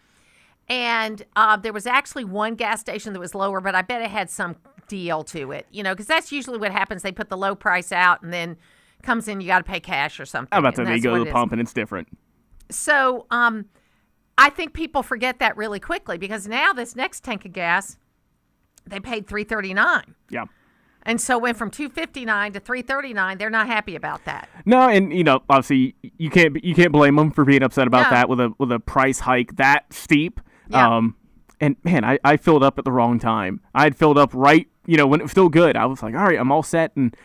And there was actually one gas station that was lower, but I bet it had some deal to it, because that's usually what happens. They put the low price out and then comes in, you got to pay cash or something. How about that? You go to the pump and it's different. So I think people forget that really quickly because now this next tank of gas, they paid $3.39. Yeah. And so went from $2.59 to $3.39. They're not happy about that. No, and Yeah. obviously you can't blame them for being upset about that with a price hike that steep. Yeah. And man, I filled up at the wrong time. I had filled up right, when it was still good. I was like, all right, I'm all set, and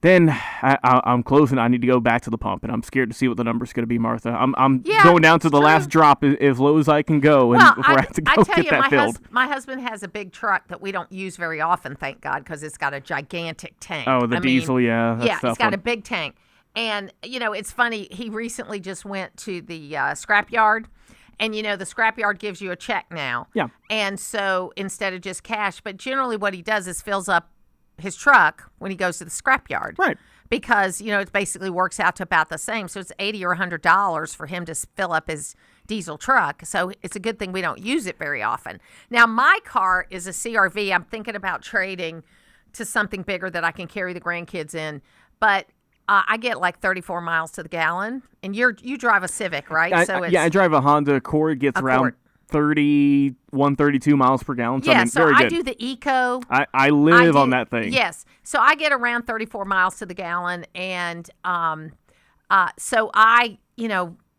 then I'm closing. I need to go back to the pump, and I'm scared to see what the number's going to be, Martha. I'm going down to the last drop as low as I can go, before I have to go get that filled. My husband has a big truck that we don't use very often, thank God, because it's got a gigantic tank. Oh, the diesel, yeah. Yeah, it's got a big tank. And, it's funny. He recently just went to the scrapyard. And, the scrapyard gives you a check now. Yeah. And so instead of just cash. But generally what he does is fills up his truck when he goes to the scrapyard. Right. Because, it basically works out to about the same. So it's $80 or $100 for him to fill up his diesel truck. So it's a good thing we don't use it very often. Now, my car is a CRV. I'm thinking about trading to something bigger that I can carry the grandkids in. But I get like 34 miles to the gallon. And you drive a Civic, right? I drive a Honda Accord. It gets around 31, 32 miles per gallon. So, Yeah, very good. I do the Eco. I live on that thing. Yes. So I get around 34 miles to the gallon. And so I,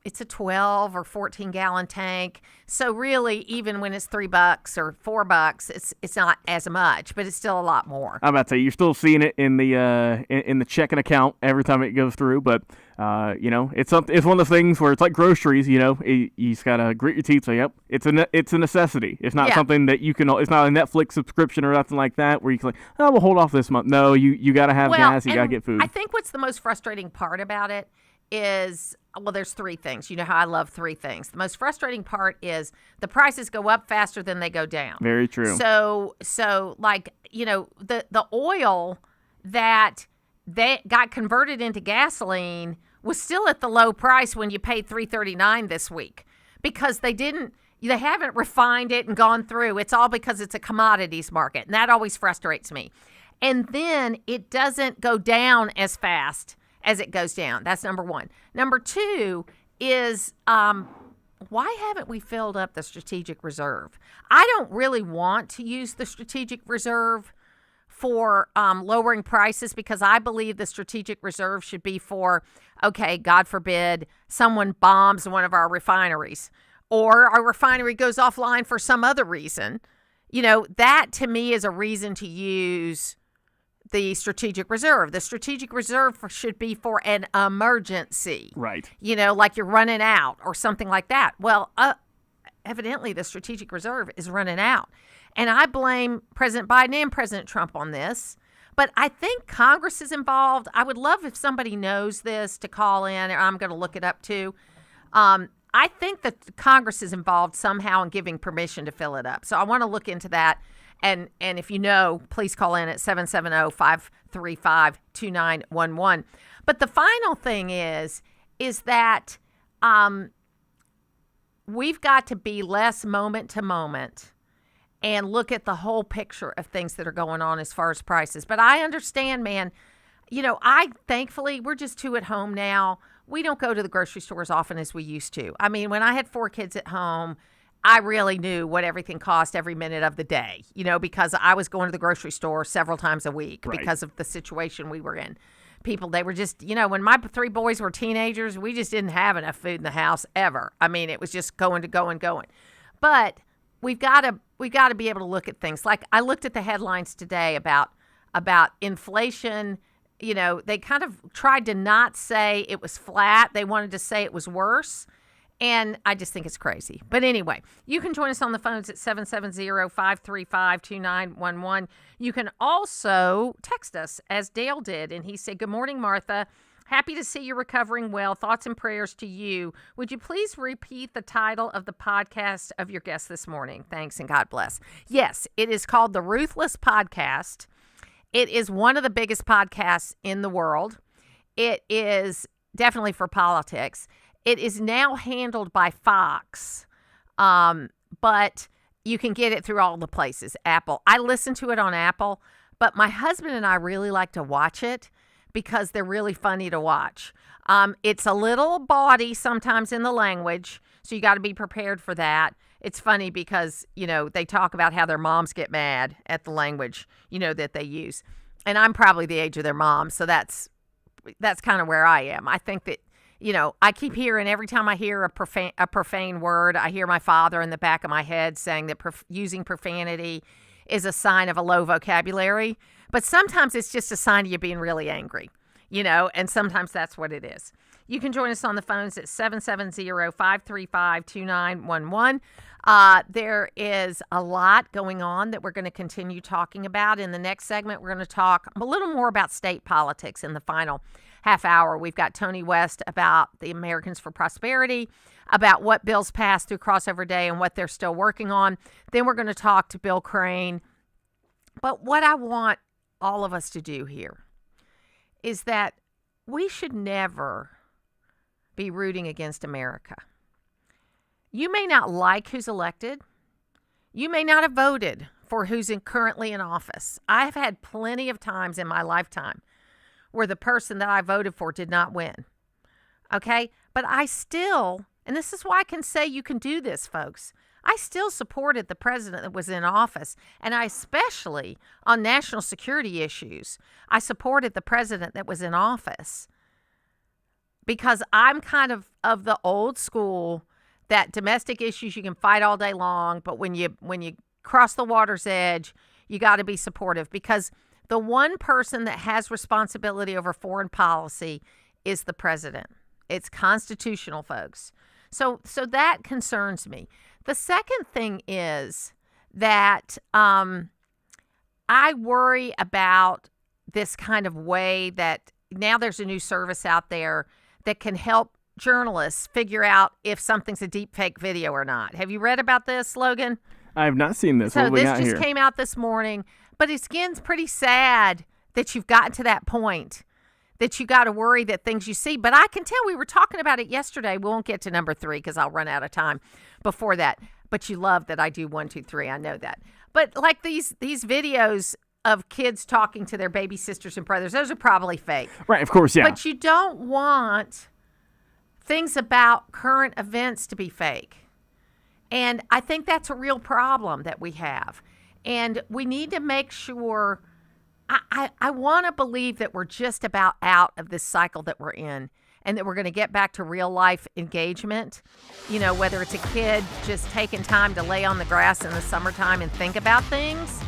it's a 12 or 14 gallon tank. So really, even when it's $3 or $4, it's not as much, but it's still a lot more. I'm about to say, you're still seeing it in the checking account every time it goes through, but it's one of those things where it's like groceries. You just gotta grit your teeth. Say, yep, it's a necessity. It's not something that you can. It's not a Netflix subscription or nothing like that where you can we'll hold off this month. No, you gotta have gas. You gotta get food. I think what's the most frustrating part about it is, there's three things. You know how I love three things. The most frustrating part is the prices go up faster than they go down. Very true. So the oil that they got converted into gasoline was still at the low price when you paid $3.39 this week, because they haven't refined it and gone through. It's all because it's a commodities market, and that always frustrates me. And then it doesn't go down as fast as it goes down. That's number one. Number two is why haven't we filled up the strategic reserve? I don't really want to use the strategic reserve for lowering prices, because I believe the strategic reserve should be for, God forbid, someone bombs one of our refineries or our refinery goes offline for some other reason. That to me is a reason to use the strategic reserve. The strategic reserve should be for an emergency. Right. Like you're running out or something like that. Well, evidently the strategic reserve is running out. And I blame President Biden and President Trump on this. But I think Congress is involved. I would love if somebody knows this to call in, or I'm going to look it up too. I think that Congress is involved somehow in giving permission to fill it up. So I want to look into that. And if you know, please call in at 770-535-2911. But the final thing is that we've got to be less moment to moment and look at the whole picture of things that are going on as far as prices. But I understand, man, thankfully, we're just two at home now. We don't go to the grocery store as often as we used to. I mean, when I had 4 kids at home, I really knew what everything cost every minute of the day, because I was going to the grocery store several times a week because of the situation we were in. People, they were just, when my 3 boys were teenagers, we just didn't have enough food in the house ever. I mean, it was just going. But we've got to be able to look at things. Like I looked at the headlines today about inflation. They kind of tried to not say it was flat. They wanted to say it was worse. And I just think it's crazy. But anyway, you can join us on the phones at 770-535-2911. You can also text us, as Dale did. And he said, "Good morning, Martha. Happy to see you recovering well. Thoughts and prayers to you. Would you please repeat the title of the podcast of your guest this morning? Thanks and God bless." Yes, it is called the Ruthless Podcast. It is one of the biggest podcasts in the world. It is definitely for politics. It is now handled by Fox, but you can get it through all the places. Apple. I listen to it on Apple, but my husband and I really like to watch it because they're really funny to watch. It's a little bawdy sometimes in the language, so you got to be prepared for that. It's funny because, they talk about how their moms get mad at the language, that they use. And I'm probably the age of their mom, so that's kind of where I am. I think that, I keep hearing, every time I hear a profane word, I hear my father in the back of my head saying that using profanity is a sign of a low vocabulary. But sometimes it's just a sign of you being really angry, and sometimes that's what it is. You can join us on the phones at 770-535-2911. There is a lot going on that we're going to continue talking about. In the next segment, we're going to talk a little more about state politics in the final half hour. We've got Tony West about the Americans for Prosperity, about what bills passed through Crossover Day and what they're still working on. Then we're going to talk to Bill Crane. But what I want all of us to do here is that we should never be rooting against America. You may not like who's elected. You may not have voted for who's currently in office. I've had plenty of times in my lifetime where the person that I voted for did not win. Okay? But I still, and this is why I can say you can do this, folks, I still supported the president that was in office, and I especially on national security issues, I supported the president that was in office because I'm kind of the old school that domestic issues you can fight all day long, but when you cross the water's edge, you got to be supportive because the one person that has responsibility over foreign policy is the president. It's constitutional, folks. So that concerns me. The second thing is that I worry about this kind of way that now there's a new service out there that can help journalists figure out if something's a deep fake video or not. Have you read about this, Logan? I have not seen this. So what we this got just here? came out this morning, but it's pretty sad that you've gotten to that point that you got to worry that things you see. But I can tell we were talking about it yesterday. We won't get to number 3 because I'll run out of time before that. But you love that I do 1, 2, 3. I know that. But like these videos of kids talking to their baby sisters and brothers, those are probably fake. Right, of course, yeah. But you don't want things about current events to be fake. And I think that's a real problem that we have. And we need to make sure, I want to believe that we're just about out of this cycle that we're in and that we're going to get back to real life engagement. You know, whether it's a kid just taking time to lay on the grass in the summertime and think about things,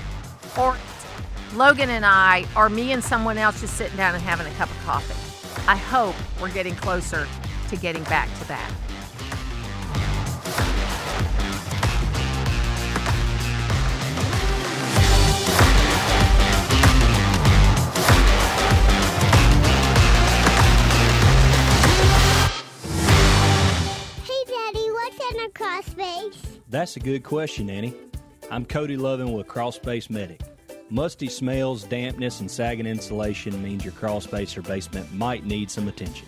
or Logan and I, or me and someone else just sitting down and having a cup of coffee. I hope we're getting closer to getting back to that. That's a good question, Annie. I'm Cody Lovin with Crawl Space Medic. Musty smells, dampness, and sagging insulation means your crawl space or basement might need some attention.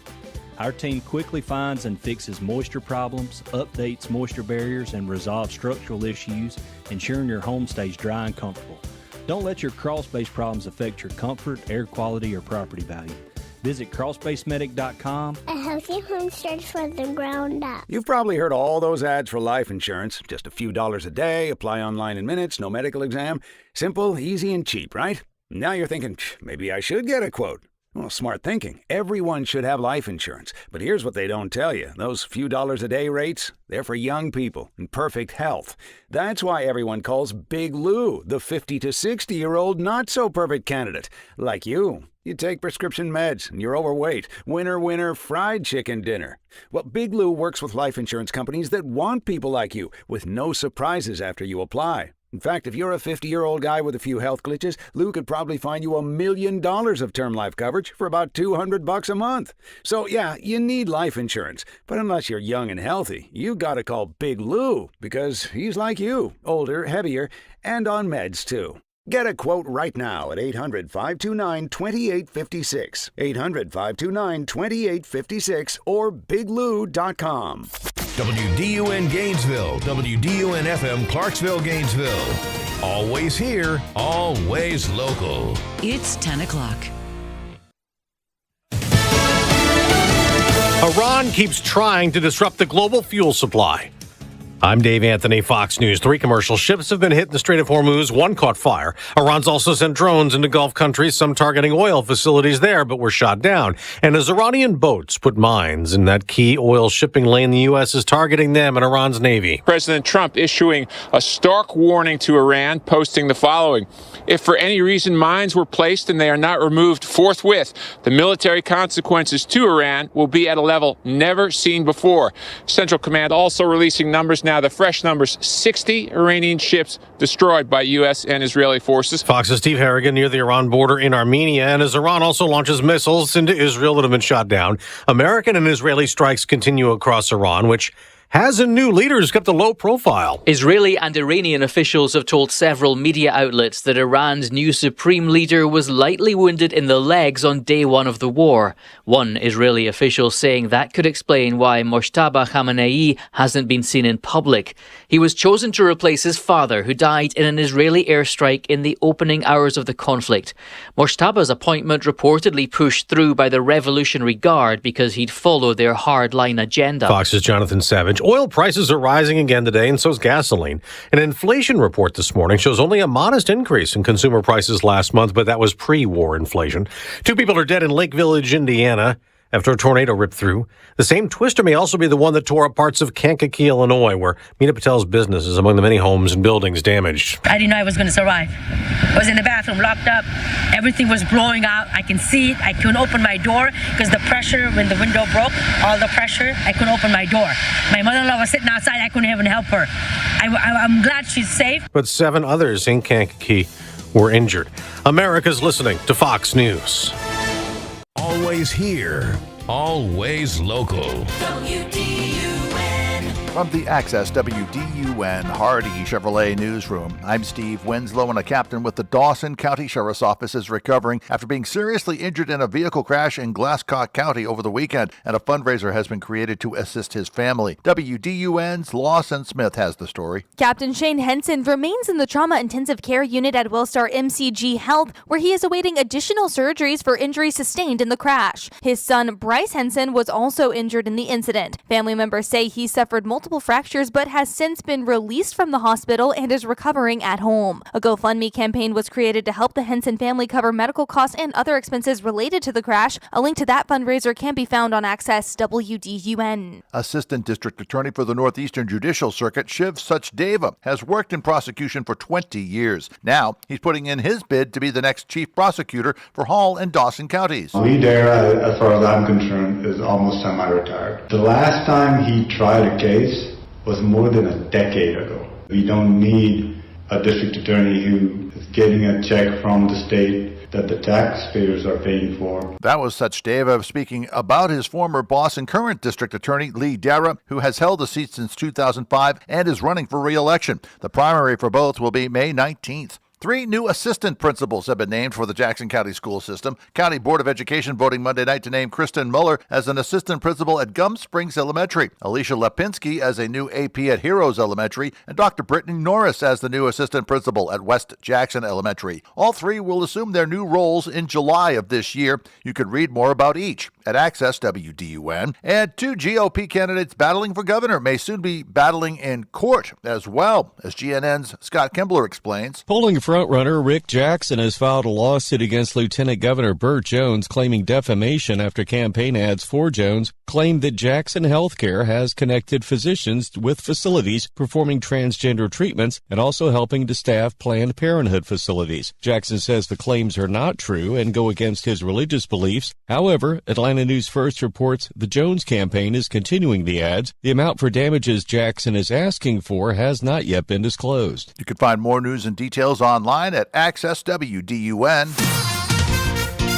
Our team quickly finds and fixes moisture problems, updates moisture barriers, and resolves structural issues, ensuring your home stays dry and comfortable. Don't let your crawl space problems affect your comfort, air quality, or property value. Visit crawlspacemedic.com. A healthy home starts from the ground up. You've probably heard all those ads for life insurance. Just a few dollars a day, apply online in minutes, no medical exam. Simple, easy, and cheap, right? Now you're thinking, maybe I should get a quote. Well, smart thinking. Everyone should have life insurance. But here's what they don't tell you. Those few dollars a day rates, they're for young people in perfect health. That's why everyone calls Big Lou the 50 to 60-year-old not-so-perfect candidate. Like you. You take prescription meds and you're overweight. Winner, fried chicken dinner. Well, Big Lou works with life insurance companies that want people like you with no surprises after you apply. In fact, if you're a 50-year-old guy with a few health glitches, Lou could probably find you $1 million of term life coverage for about $200 a month. So, yeah, you need life insurance. But unless you're young and healthy, you gotta call Big Lou because he's like you, older, heavier, and on meds, too. Get a quote right now at 800-529-2856, 800-529-2856, or biglou.com. WDUN Gainesville, WDUN FM Clarksville, Gainesville. Always here, always local. It's 10 o'clock. Iran keeps trying to disrupt the global fuel supply. I'm Dave Anthony, Fox News. 3 commercial ships have been hit in the Strait of Hormuz. 1 caught fire. Iran's also sent drones into Gulf countries, some targeting oil facilities there, but were shot down. And as Iranian boats put mines in that key oil shipping lane, the U.S. is targeting them and Iran's Navy. President Trump issuing a stark warning to Iran, posting the following. If for any reason mines were placed and they are not removed forthwith, the military consequences to Iran will be at a level never seen before. Central Command also releasing numbers now, the fresh number's 60 Iranian ships destroyed by U.S. and Israeli forces. Fox's Steve Harrigan near the Iran border in Armenia. And as Iran also launches missiles into Israel that have been shot down, American and Israeli strikes continue across Iran, which has a new leader who's kept a low profile. Israeli and Iranian officials have told several media outlets that Iran's new supreme leader was lightly wounded in the legs on day one of the war. One Israeli official saying that could explain why Mojtaba Khamenei hasn't been seen in public. He was chosen to replace his father, who died in an Israeli airstrike in the opening hours of the conflict. Mojtaba's appointment reportedly pushed through by the Revolutionary Guard because he'd followed their hardline agenda. Fox's Jonathan Savage. Oil prices are rising again today, and so is gasoline. An inflation report this morning shows only a modest increase in consumer prices last month, but that was pre-war inflation. 2 people are dead in Lake Village, Indiana, after a tornado ripped through. The same twister may also be the one that tore up parts of Kankakee, Illinois, where Mina Patel's business is among the many homes and buildings damaged. I didn't know I was going to survive. I was in the bathroom, locked up. Everything was blowing out. I can see it. I couldn't open my door because the pressure, when the window broke, all the pressure, I couldn't open my door. My mother-in-law was sitting outside. I couldn't even help her. I'm glad she's safe. But 7 others in Kankakee were injured. America's listening to Fox News. Always here, always local. From the Access WDUN Hardy Chevrolet Newsroom, I'm Steve Winslow, and a captain with the Dawson County Sheriff's Office is recovering after being seriously injured in a vehicle crash in Glasscock County over the weekend, and a fundraiser has been created to assist his family. WDUN's Lawson Smith has the story. Captain Shane Henson remains in the trauma intensive care unit at Willstar MCG Health, where he is awaiting additional surgeries for injuries sustained in the crash. His son, Bryce Henson, was also injured in the incident. Family members say he suffered multiple fractures but has since been released from the hospital and is recovering at home. A GoFundMe campaign was created to help the Henson family cover medical costs and other expenses related to the crash. A link to that fundraiser can be found on Access WDUN. Assistant District Attorney for the Northeastern Judicial Circuit, Shiv Sachdeva, has worked in prosecution for 20 years. Now he's putting in his bid to be the next chief prosecutor for Hall and Dawson counties. Lee Dara, as far as I'm concerned, is almost semi-retired. The last time he tried a case was more than a decade ago. We don't need a district attorney who is getting a check from the state that the taxpayers are paying for. That was Sachdeva speaking about his former boss and current district attorney, Lee Dara, who has held the seat since 2005 and is running for re-election. The primary for both will be May 19th. 3 new assistant principals have been named for the Jackson County school system. County Board of Education voting Monday night to name Kristen Muller as an assistant principal at Gum Springs Elementary, Alicia Lepinski as a new AP at Heroes Elementary, and Dr. Brittany Norris as the new assistant principal at West Jackson Elementary. All 3 will assume their new roles in July of this year. You can read more about each at Access WDUN. And 2 GOP candidates battling for governor may soon be battling in court as well, as GNN's Scott Kimbler explains. Polling frontrunner Rick Jackson has filed a lawsuit against Lieutenant Governor Burt Jones claiming defamation after campaign ads for Jones claimed that Jackson Healthcare has connected physicians with facilities performing transgender treatments and also helping to staff Planned Parenthood facilities. Jackson says the claims are not true and go against his religious beliefs. However, Atlanta News First reports the Jones campaign is continuing the ads. The amount for damages Jackson is asking for has not yet been disclosed. You can find more news and details online at Access WDUN.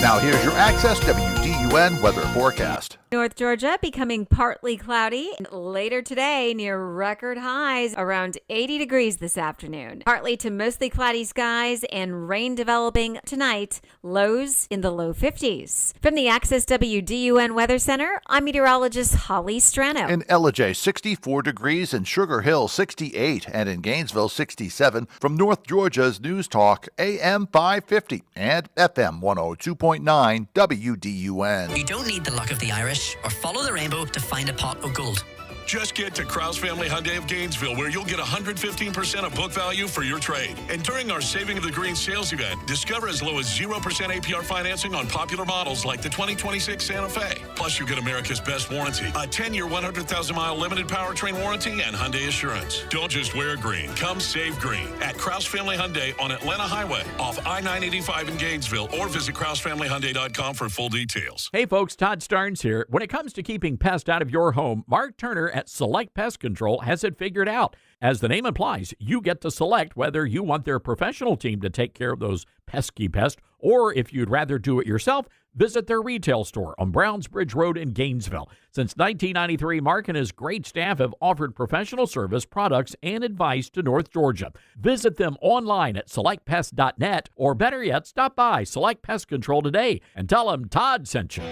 Now here's your Access WDUN weather forecast. North Georgia becoming partly cloudy. Later today, near record highs, around 80 degrees this afternoon. Partly to mostly cloudy skies and rain developing tonight. Lows in the low 50s. From the Access WDUN Weather Center, I'm meteorologist Holly Strano. In Ellijay, 64 degrees. In Sugar Hill, 68. And in Gainesville, 67. From North Georgia's News Talk, AM 550 and FM 102.9 WDUN. You don't need the luck of the Irish or follow the rainbow to find a pot of gold. Just get to Krause Family Hyundai of Gainesville, where you'll get 115% of book value for your trade. And during our Saving of the Green sales event, discover as low as 0% APR financing on popular models like the 2026 Santa Fe. Plus, you get America's best warranty, a 10-year, 100,000-mile limited powertrain warranty, and Hyundai Assurance. Don't just wear green. Come save green at Krause Family Hyundai on Atlanta Highway off I-985 in Gainesville, or visit KrauseFamilyHyundai.com for full details. Hey folks, Todd Starnes here. When it comes to keeping pests out of your home, Mark Turner at Select Pest Control has it figured out. As the name implies, you get to select whether you want their professional team to take care of those pesky pests, or if you'd rather do it yourself, visit their retail store on Brownsbridge Road in Gainesville. Since 1993, Mark and his great staff have offered professional service, products, and advice to North Georgia. Visit them online at selectpest.net, or better yet, stop by Select Pest Control today and tell them Todd sent you.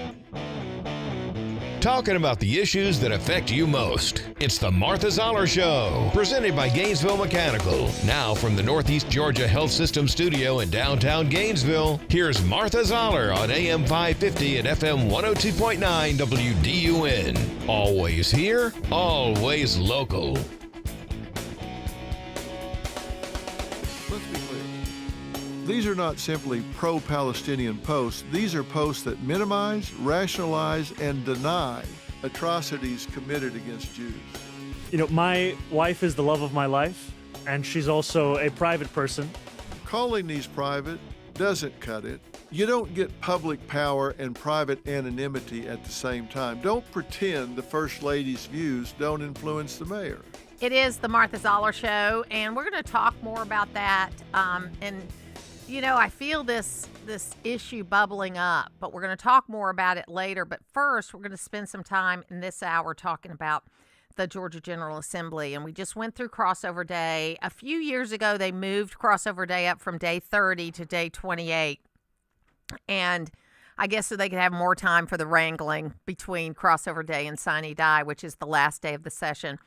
Talking about the issues that affect you most. It's the Martha Zoller Show, presented by Gainesville Mechanical. Now from the Northeast Georgia Health System studio in downtown Gainesville, here's Martha Zoller on AM 550 and FM 102.9 WDUN. Always here, always local. Let's be clear. These are not simply pro-Palestinian posts. These are posts that minimize, rationalize, and deny atrocities committed against Jews. You know, my wife is the love of my life, and she's also a private person. Calling these private doesn't cut it. You don't get public power and private anonymity at the same time. Don't pretend the First Lady's views don't influence the mayor. It is the Martha Zoller Show, and we're going to talk more about that. And you know, I feel this issue bubbling up, but we're going to talk more about it later. But first, we're going to spend some time in this hour talking about the Georgia General Assembly. And we just went through crossover day. A few years ago, they moved crossover day up from day 30 to day 28. And I guess so they could have more time for the wrangling between crossover day and sine die, which is the last day of the session.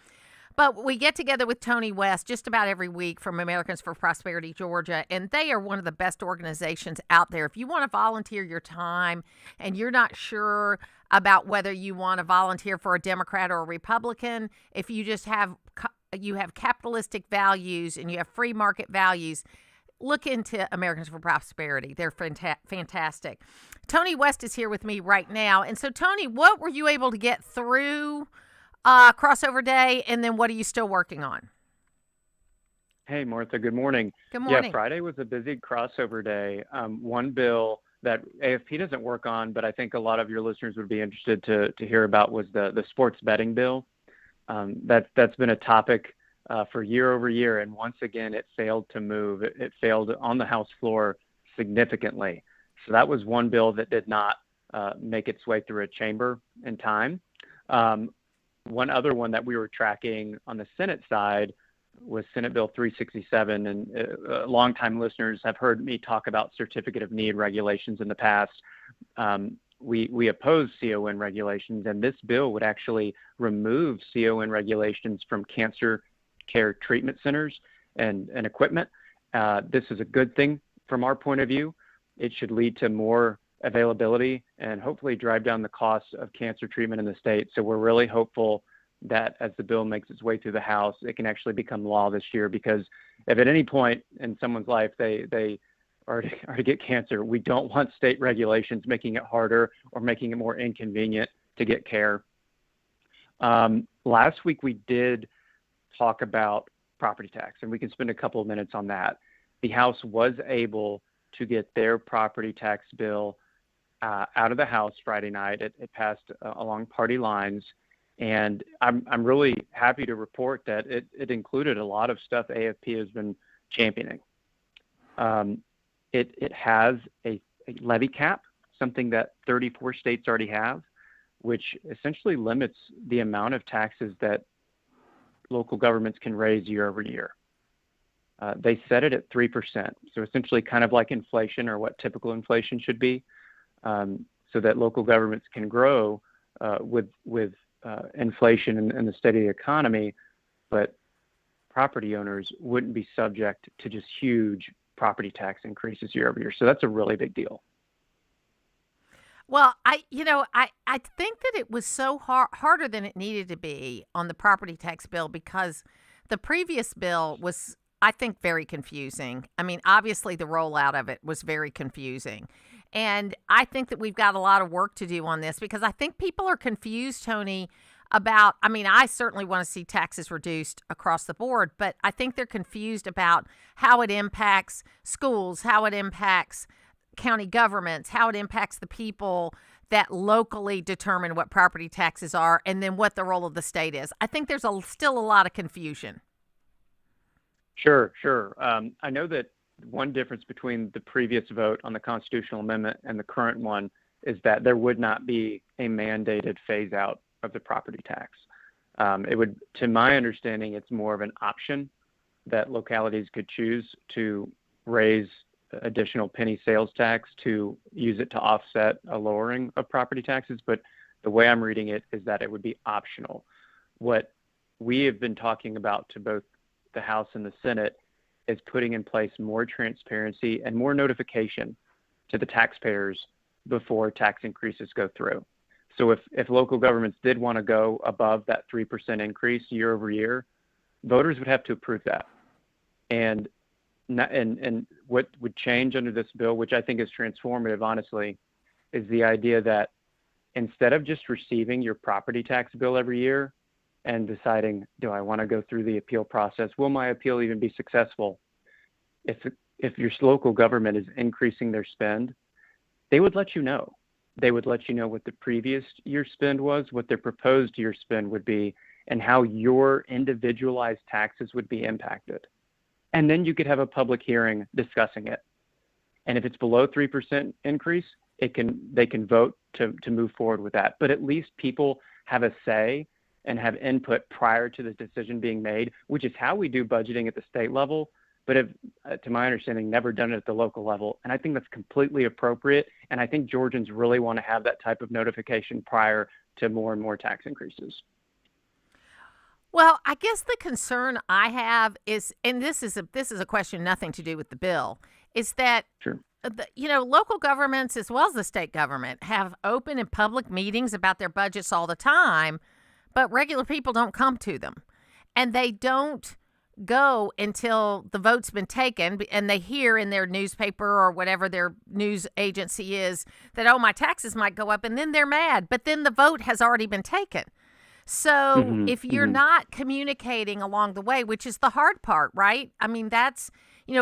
But we get together with Tony West just about every week from Americans for Prosperity Georgia, and they are one of the best organizations out there. If you want to volunteer your time and you're not sure about whether you want to volunteer for a Democrat or a Republican, if you just have capitalistic values and you have free market values, look into Americans for Prosperity. They're fantastic. Tony West is here with me right now. And so, Tony, what were you able to get through crossover day, and then what are you still working on? Hey, Martha, good morning. Good morning. Yeah, Friday was a busy crossover day. One bill that AFP doesn't work on, but I think a lot of your listeners would be interested to hear about was the sports betting bill. That's been a topic for year over year, and once again, it failed to move. It failed on the House floor significantly. So that was one bill that did not make its way through a chamber in time. One other one that we were tracking on the Senate side was Senate Bill 367, and longtime listeners have heard me talk about certificate of need regulations in the past. We oppose CON regulations, and this bill would actually remove CON regulations from cancer care treatment centers and equipment. This is a good thing from our point of view. It should lead to more availability and hopefully drive down the cost of cancer treatment in the state. So we're really hopeful that as the bill makes its way through the House, it can actually become law this year, because if at any point in someone's life they are to get cancer, we don't want state regulations making it harder or making it more inconvenient to get care. Last week we did talk about property tax, and we can spend a couple of minutes on that. The House was able to get their property tax bill out of the House Friday night. It passed along party lines, and I'm really happy to report that it included a lot of stuff AFP has been championing. It has a levy cap, something that 34 states already have, which essentially limits the amount of taxes that local governments can raise year over year. They set it at 3%, so essentially kind of like inflation, or what typical inflation should be, so that local governments can grow with inflation and the state of the economy, but property owners wouldn't be subject to just huge property tax increases year over year. So that's a really big deal. Well, I think that it was so harder than it needed to be on the property tax bill, because the previous bill was, I think, very confusing. I mean, obviously the rollout of it was very confusing. And I think that we've got a lot of work to do on this, because I think people are confused, Tony, about, I mean, I certainly want to see taxes reduced across the board, but I think they're confused about how it impacts schools, how it impacts county governments, how it impacts the people that locally determine what property taxes are, and then what the role of the state is. I think there's still a lot of confusion. Sure. I know that one difference between the previous vote on the constitutional amendment and the current one is that there would not be a mandated phase out of the property tax. It would, to my understanding, it's more of an option that localities could choose to raise additional penny sales tax to use it to offset a lowering of property taxes. But the way I'm reading it is that it would be optional. What we have been talking about to both the House and the Senate is putting in place more transparency and more notification to the taxpayers before tax increases go through. So if local governments did want to go above that 3% increase year over year, voters would have to approve that. And what would change under this bill, which I think is transformative, honestly, is the idea that instead of just receiving your property tax bill every year and deciding, do I want to go through the appeal process? Will my appeal even be successful? If your local government is increasing their spend, they would let you know. They would let you know what the previous year's spend was, what their proposed year's spend would be, and how your individualized taxes would be impacted. And then you could have a public hearing discussing it. And if it's below 3% increase, they can vote to move forward with that. But at least people have a say and have input prior to the decision being made, which is how we do budgeting at the state level, but have, to my understanding, never done it at the local level. And I think that's completely appropriate. And I think Georgians really want to have that type of notification prior to more and more tax increases. Well, I guess the concern I have is, and this is a question nothing to do with the bill, is that Sure. Local governments as well as the state government have open and public meetings about their budgets all the time, but regular people don't come to them, and they don't go until the vote's been taken, and they hear in their newspaper or whatever their news agency is that, oh, my taxes might go up, and then they're mad, but then the vote has already been taken. So if you're not communicating along the way, which is the hard part, right? I mean, that's,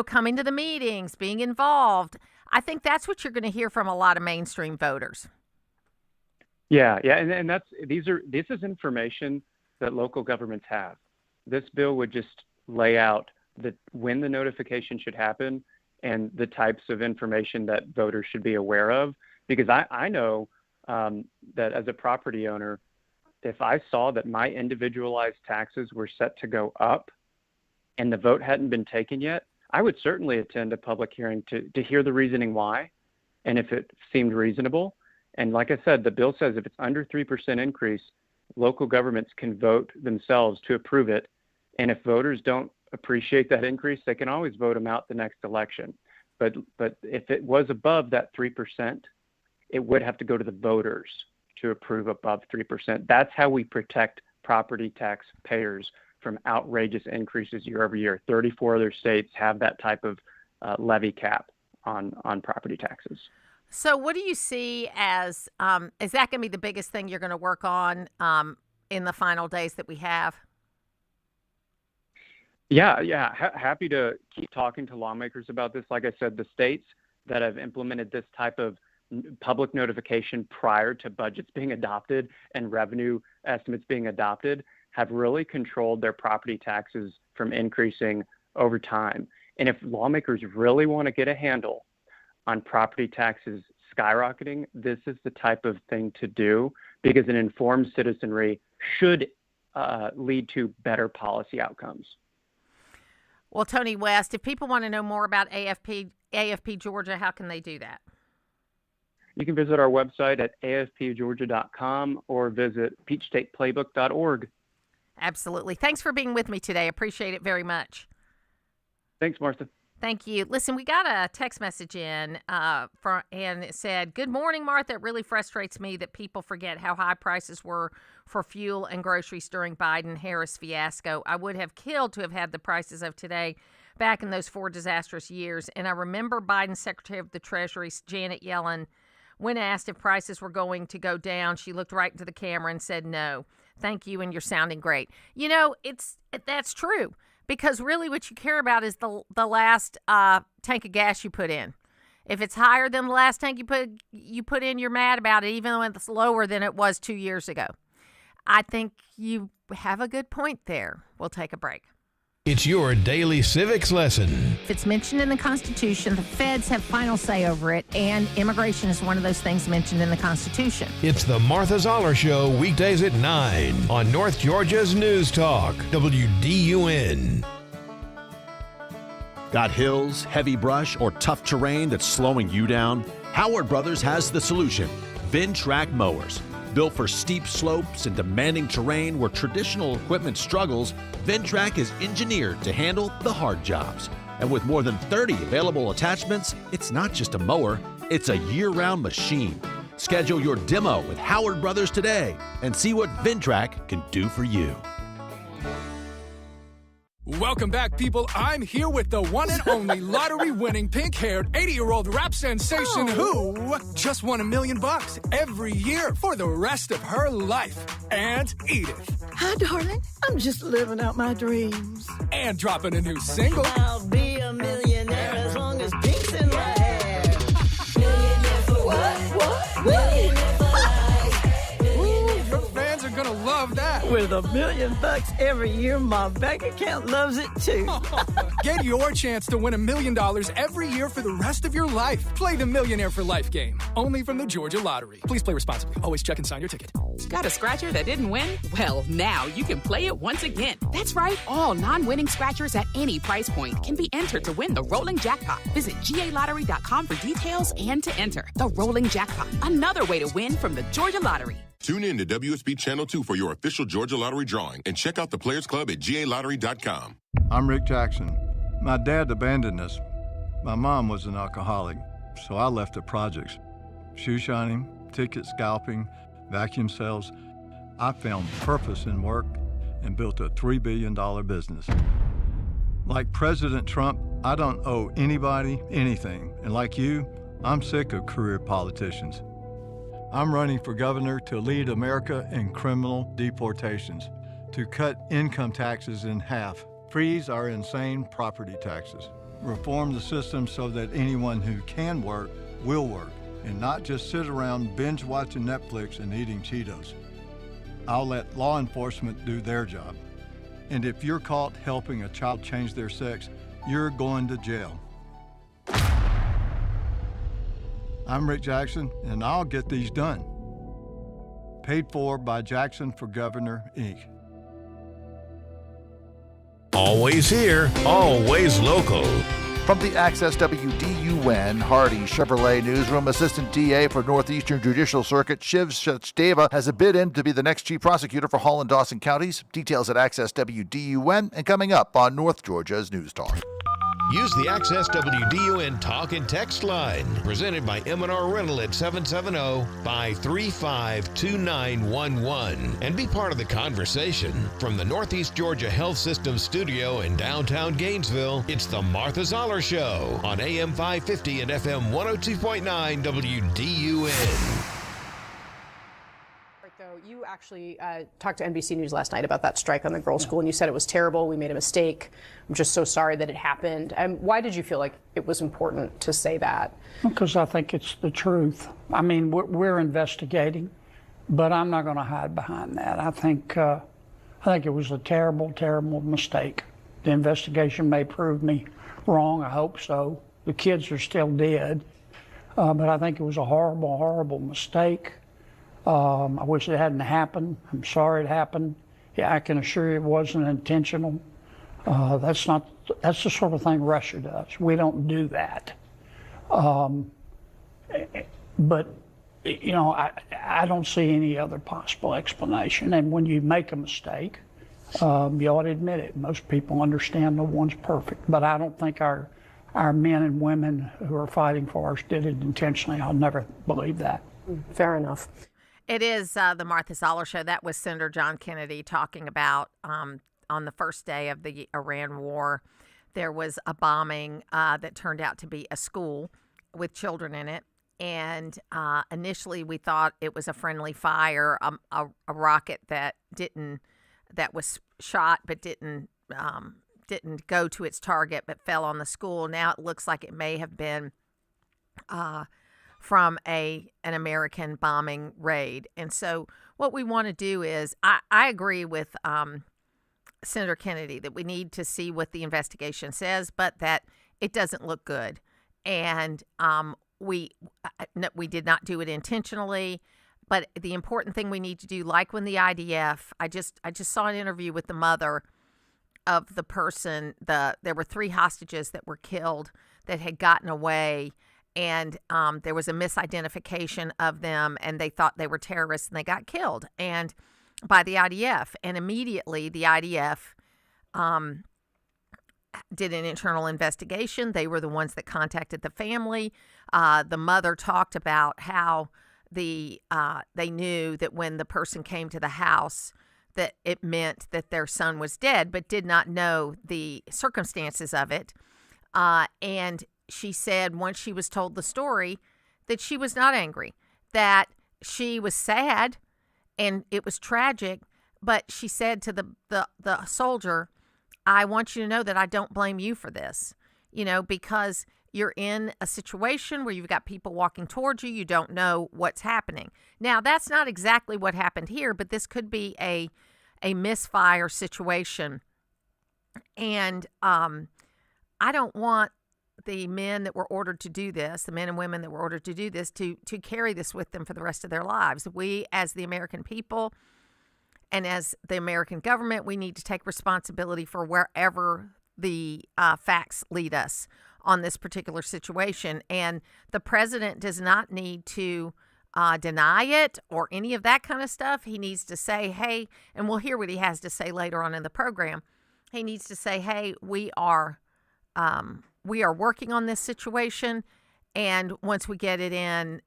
coming to the meetings, being involved. I think that's what you're going to hear from a lot of mainstream voters. Yeah. And this is information that local governments have. This bill would just lay out when the notification should happen and the types of information that voters should be aware of. Because I know that as a property owner, if I saw that my individualized taxes were set to go up and the vote hadn't been taken yet, I would certainly attend a public hearing to hear the reasoning why, and if it seemed reasonable. And like I said, the bill says if it's under 3% increase, local governments can vote themselves to approve it. And if voters don't appreciate that increase, they can always vote them out the next election. But if it was above that 3%, it would have to go to the voters to approve above 3%. That's how we protect property tax payers from outrageous increases year over year. 34 other states have that type of levy cap on property taxes. So what do you see as, is that going to be the biggest thing you're going to work on in the final days that we have? Yeah. Happy to keep talking to lawmakers about this. Like I said, the states that have implemented this type of public notification prior to budgets being adopted and revenue estimates being adopted have really controlled their property taxes from increasing over time. And if lawmakers really want to get a handle on property taxes skyrocketing, this is the type of thing to do, because an informed citizenry should lead to better policy outcomes. Well, Tony West, if people want to know more about AFP Georgia, how can they do that? You can visit our website at afpgeorgia.com or visit peachstateplaybook.org. Absolutely. Thanks for being with me today. Appreciate it very much. Thanks, Martha. Thank you. Listen, we got a text message in and it said, "Good morning, Martha. It really frustrates me that people forget how high prices were for fuel and groceries during Biden-Harris fiasco. I would have killed to have had the prices of today back in those 4 disastrous years. And I remember Biden's Secretary of the Treasury, Janet Yellen, when asked if prices were going to go down, she looked right into the camera and said, no. Thank you, and you're sounding great." That's true. Because really what you care about is the last tank of gas you put in. If it's higher than the last tank you put in, you're mad about it, even though it's lower than it was 2 years ago. I think you have a good point there. We'll take a break. It's your daily civics lesson. If it's mentioned in the Constitution, the feds have final say over it, and immigration is one of those things mentioned in the Constitution. It's the Martha Zoller Show, weekdays at 9 on North Georgia's News Talk, WDUN. Got hills, heavy brush, or tough terrain that's slowing you down? Howard Brothers has the solution. VinTrack mowers. Built for steep slopes and demanding terrain where traditional equipment struggles, VinTrack is engineered to handle the hard jobs. And with more than 30 available attachments, it's not just a mower, it's a year-round machine. Schedule your demo with Howard Brothers today and see what VinTrack can do for you. Welcome back, people. I'm here with the one and only lottery-winning, pink-haired, 80-year-old rap sensation who just won $1 million every year for the rest of her life. And Edith. Hi, darling. I'm just living out my dreams. And dropping a new single. I'll be a millionaire as long as pink's in my hair. Millionaire for what? Millionaire for life. Ooh, your fans are gonna love that. With $1 million every year, my bank account loves it too. Get your chance to win $1 million every year for the rest of your life. Play the Millionaire for Life game, only from the Georgia Lottery. Please play responsibly. Always check and sign your ticket. Got a scratcher that didn't win? Well, now you can play it once again. That's right. All non-winning scratchers at any price point can be entered to win the rolling jackpot. Visit GALottery.com for details and to enter. The rolling jackpot. Another way to win from the Georgia Lottery. Tune in to WSB Channel 2 for your official Georgia Lottery drawing and check out the Players Club at GALottery.com. I'm Rick Jackson. My dad abandoned us. My mom was an alcoholic, so I left the projects. Shoe shining, ticket scalping, vacuum sales. I found purpose in work and built a $3 billion business. Like President Trump, I don't owe anybody anything. And like you, I'm sick of career politicians. I'm running for governor to lead America in criminal deportations, to cut income taxes in half, freeze our insane property taxes, reform the system so that anyone who can work will work, and not just sit around binge-watching Netflix and eating Cheetos. I'll let law enforcement do their job. And if you're caught helping a child change their sex, you're going to jail. I'm Rick Jackson, and I'll get these done. Paid for by Jackson for Governor, Inc. Always here, always local. From the Access WDUN Hardy Chevrolet Newsroom, Assistant DA for Northeastern Judicial Circuit Shiv Sachdeva has a bid in to be the next chief prosecutor for Hall and Dawson counties. Details at Access WDUN and coming up on North Georgia's News Talk. Use the Access WDUN Talk and Text line, presented by M&R Rental at 770-535-2911, and be part of the conversation. From the Northeast Georgia Health System studio in downtown Gainesville, it's the Martha Zoller Show on AM 550 and FM 102.9 WDUN. You actually talked to NBC News last night about that strike on the girls' school, and you said it was terrible. We made a mistake. I'm just so sorry that it happened. Why did you feel like it was important to say that? Because I think it's the truth. I mean, we're investigating, but I'm not going to hide behind that. I think it was a terrible, terrible mistake. The investigation may prove me wrong. I hope so. The kids are still dead, but I think it was a horrible, horrible mistake. I wish it hadn't happened. I'm sorry it happened. Yeah, I can assure you it wasn't intentional. That's the sort of thing Russia does. We don't do that. But, you know, I don't see any other possible explanation. And when you make a mistake, you ought to admit it. Most people understand no one's perfect. But I don't think our men and women who are fighting for us did it intentionally. I'll never believe that. Fair enough. It is the Martha Zoller Show. That was Senator John Kennedy talking about on the first day of the Iran war, there was a bombing that turned out to be a school with children in it. And initially we thought it was a friendly fire, a rocket that was shot but didn't go to its target but fell on the school. Now it looks like it may have been from an American bombing raid. And so what we want to do is, I agree with Senator Kennedy that we need to see what the investigation says, but that it doesn't look good. And we did not do it intentionally. But the important thing we need to do, like when the IDF, I just saw an interview with the mother of the person. There were 3 hostages that were killed that had gotten away, and there was a misidentification of them, and they thought they were terrorists, and they got killed and by the IDF. And immediately the IDF did an internal investigation. They were the ones that contacted the family. The mother talked about how they knew that when the person came to the house that it meant that their son was dead, but did not know the circumstances of it. And she said once she was told the story that she was not angry, that she was sad and it was tragic, but she said to the soldier, I want you to know that I don't blame you for this, because you're in a situation where you've got people walking towards you. You don't know what's happening. Now, that's not exactly what happened here, but this could be a misfire situation. And I don't want the men that were ordered to do this, the men and women that were ordered to do this, to carry this with them for the rest of their lives. We, as the American people and as the American government, we need to take responsibility for wherever the facts lead us on this particular situation. And the president does not need to deny it or any of that kind of stuff. He needs to say, hey, and we'll hear what he has to say later on in the program. He needs to say, hey, we are working on this situation. And once we get it in,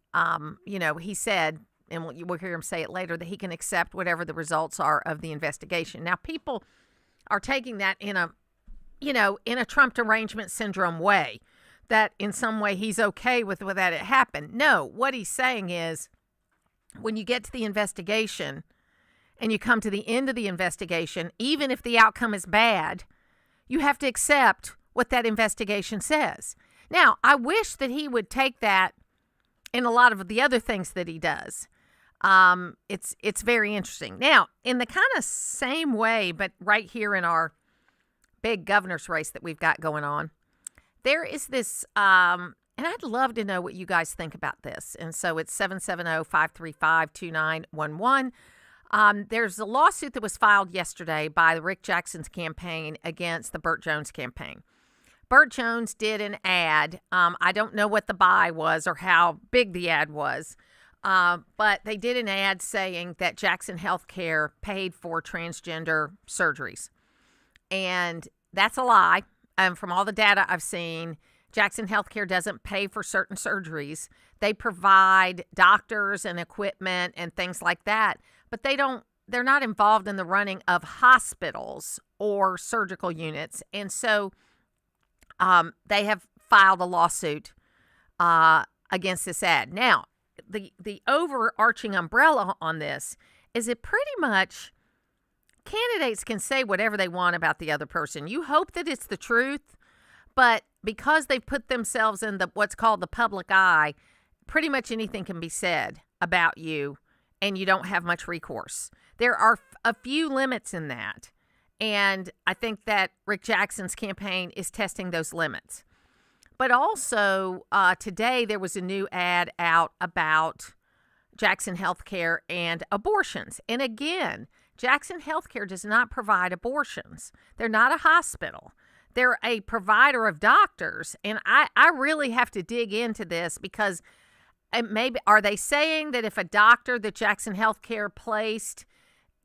he said, and we'll hear him say it later, that he can accept whatever the results are of the investigation. Now, people are taking that in a Trump derangement syndrome way, that in some way he's okay with that it happened. No, what he's saying is when you get to the investigation and you come to the end of the investigation, even if the outcome is bad, you have to accept what that investigation says. Now, I wish that he would take that in a lot of the other things that he does. It's very interesting. Now, in the kind of same way, but right here in our big governor's race that we've got going on, there is this, and I'd love to know what you guys think about this. And so it's 770-535-2911. There's a lawsuit that was filed yesterday by the Rick Jackson's campaign against the Burt Jones campaign. Burt Jones did an ad. I don't know what the buy was or how big the ad was, but they did an ad saying that Jackson Healthcare paid for transgender surgeries. And that's a lie. From all the data I've seen, Jackson Healthcare doesn't pay for certain surgeries. They provide doctors and equipment and things like that, but they're not involved in the running of hospitals or surgical units. And so they have filed a lawsuit against this ad. Now, the overarching umbrella on this is it pretty much candidates can say whatever they want about the other person. You hope that it's the truth, but because they've put themselves in what's called the public eye, pretty much anything can be said about you, and you don't have much recourse. There are a few limits in that, and I think that Rick Jackson's campaign is testing those limits. But also, today there was a new ad out about Jackson Healthcare and abortions. And again, Jackson Healthcare does not provide abortions. They're not a hospital. They're a provider of doctors. And I really have to dig into this because are they saying that if a doctor that Jackson Healthcare placed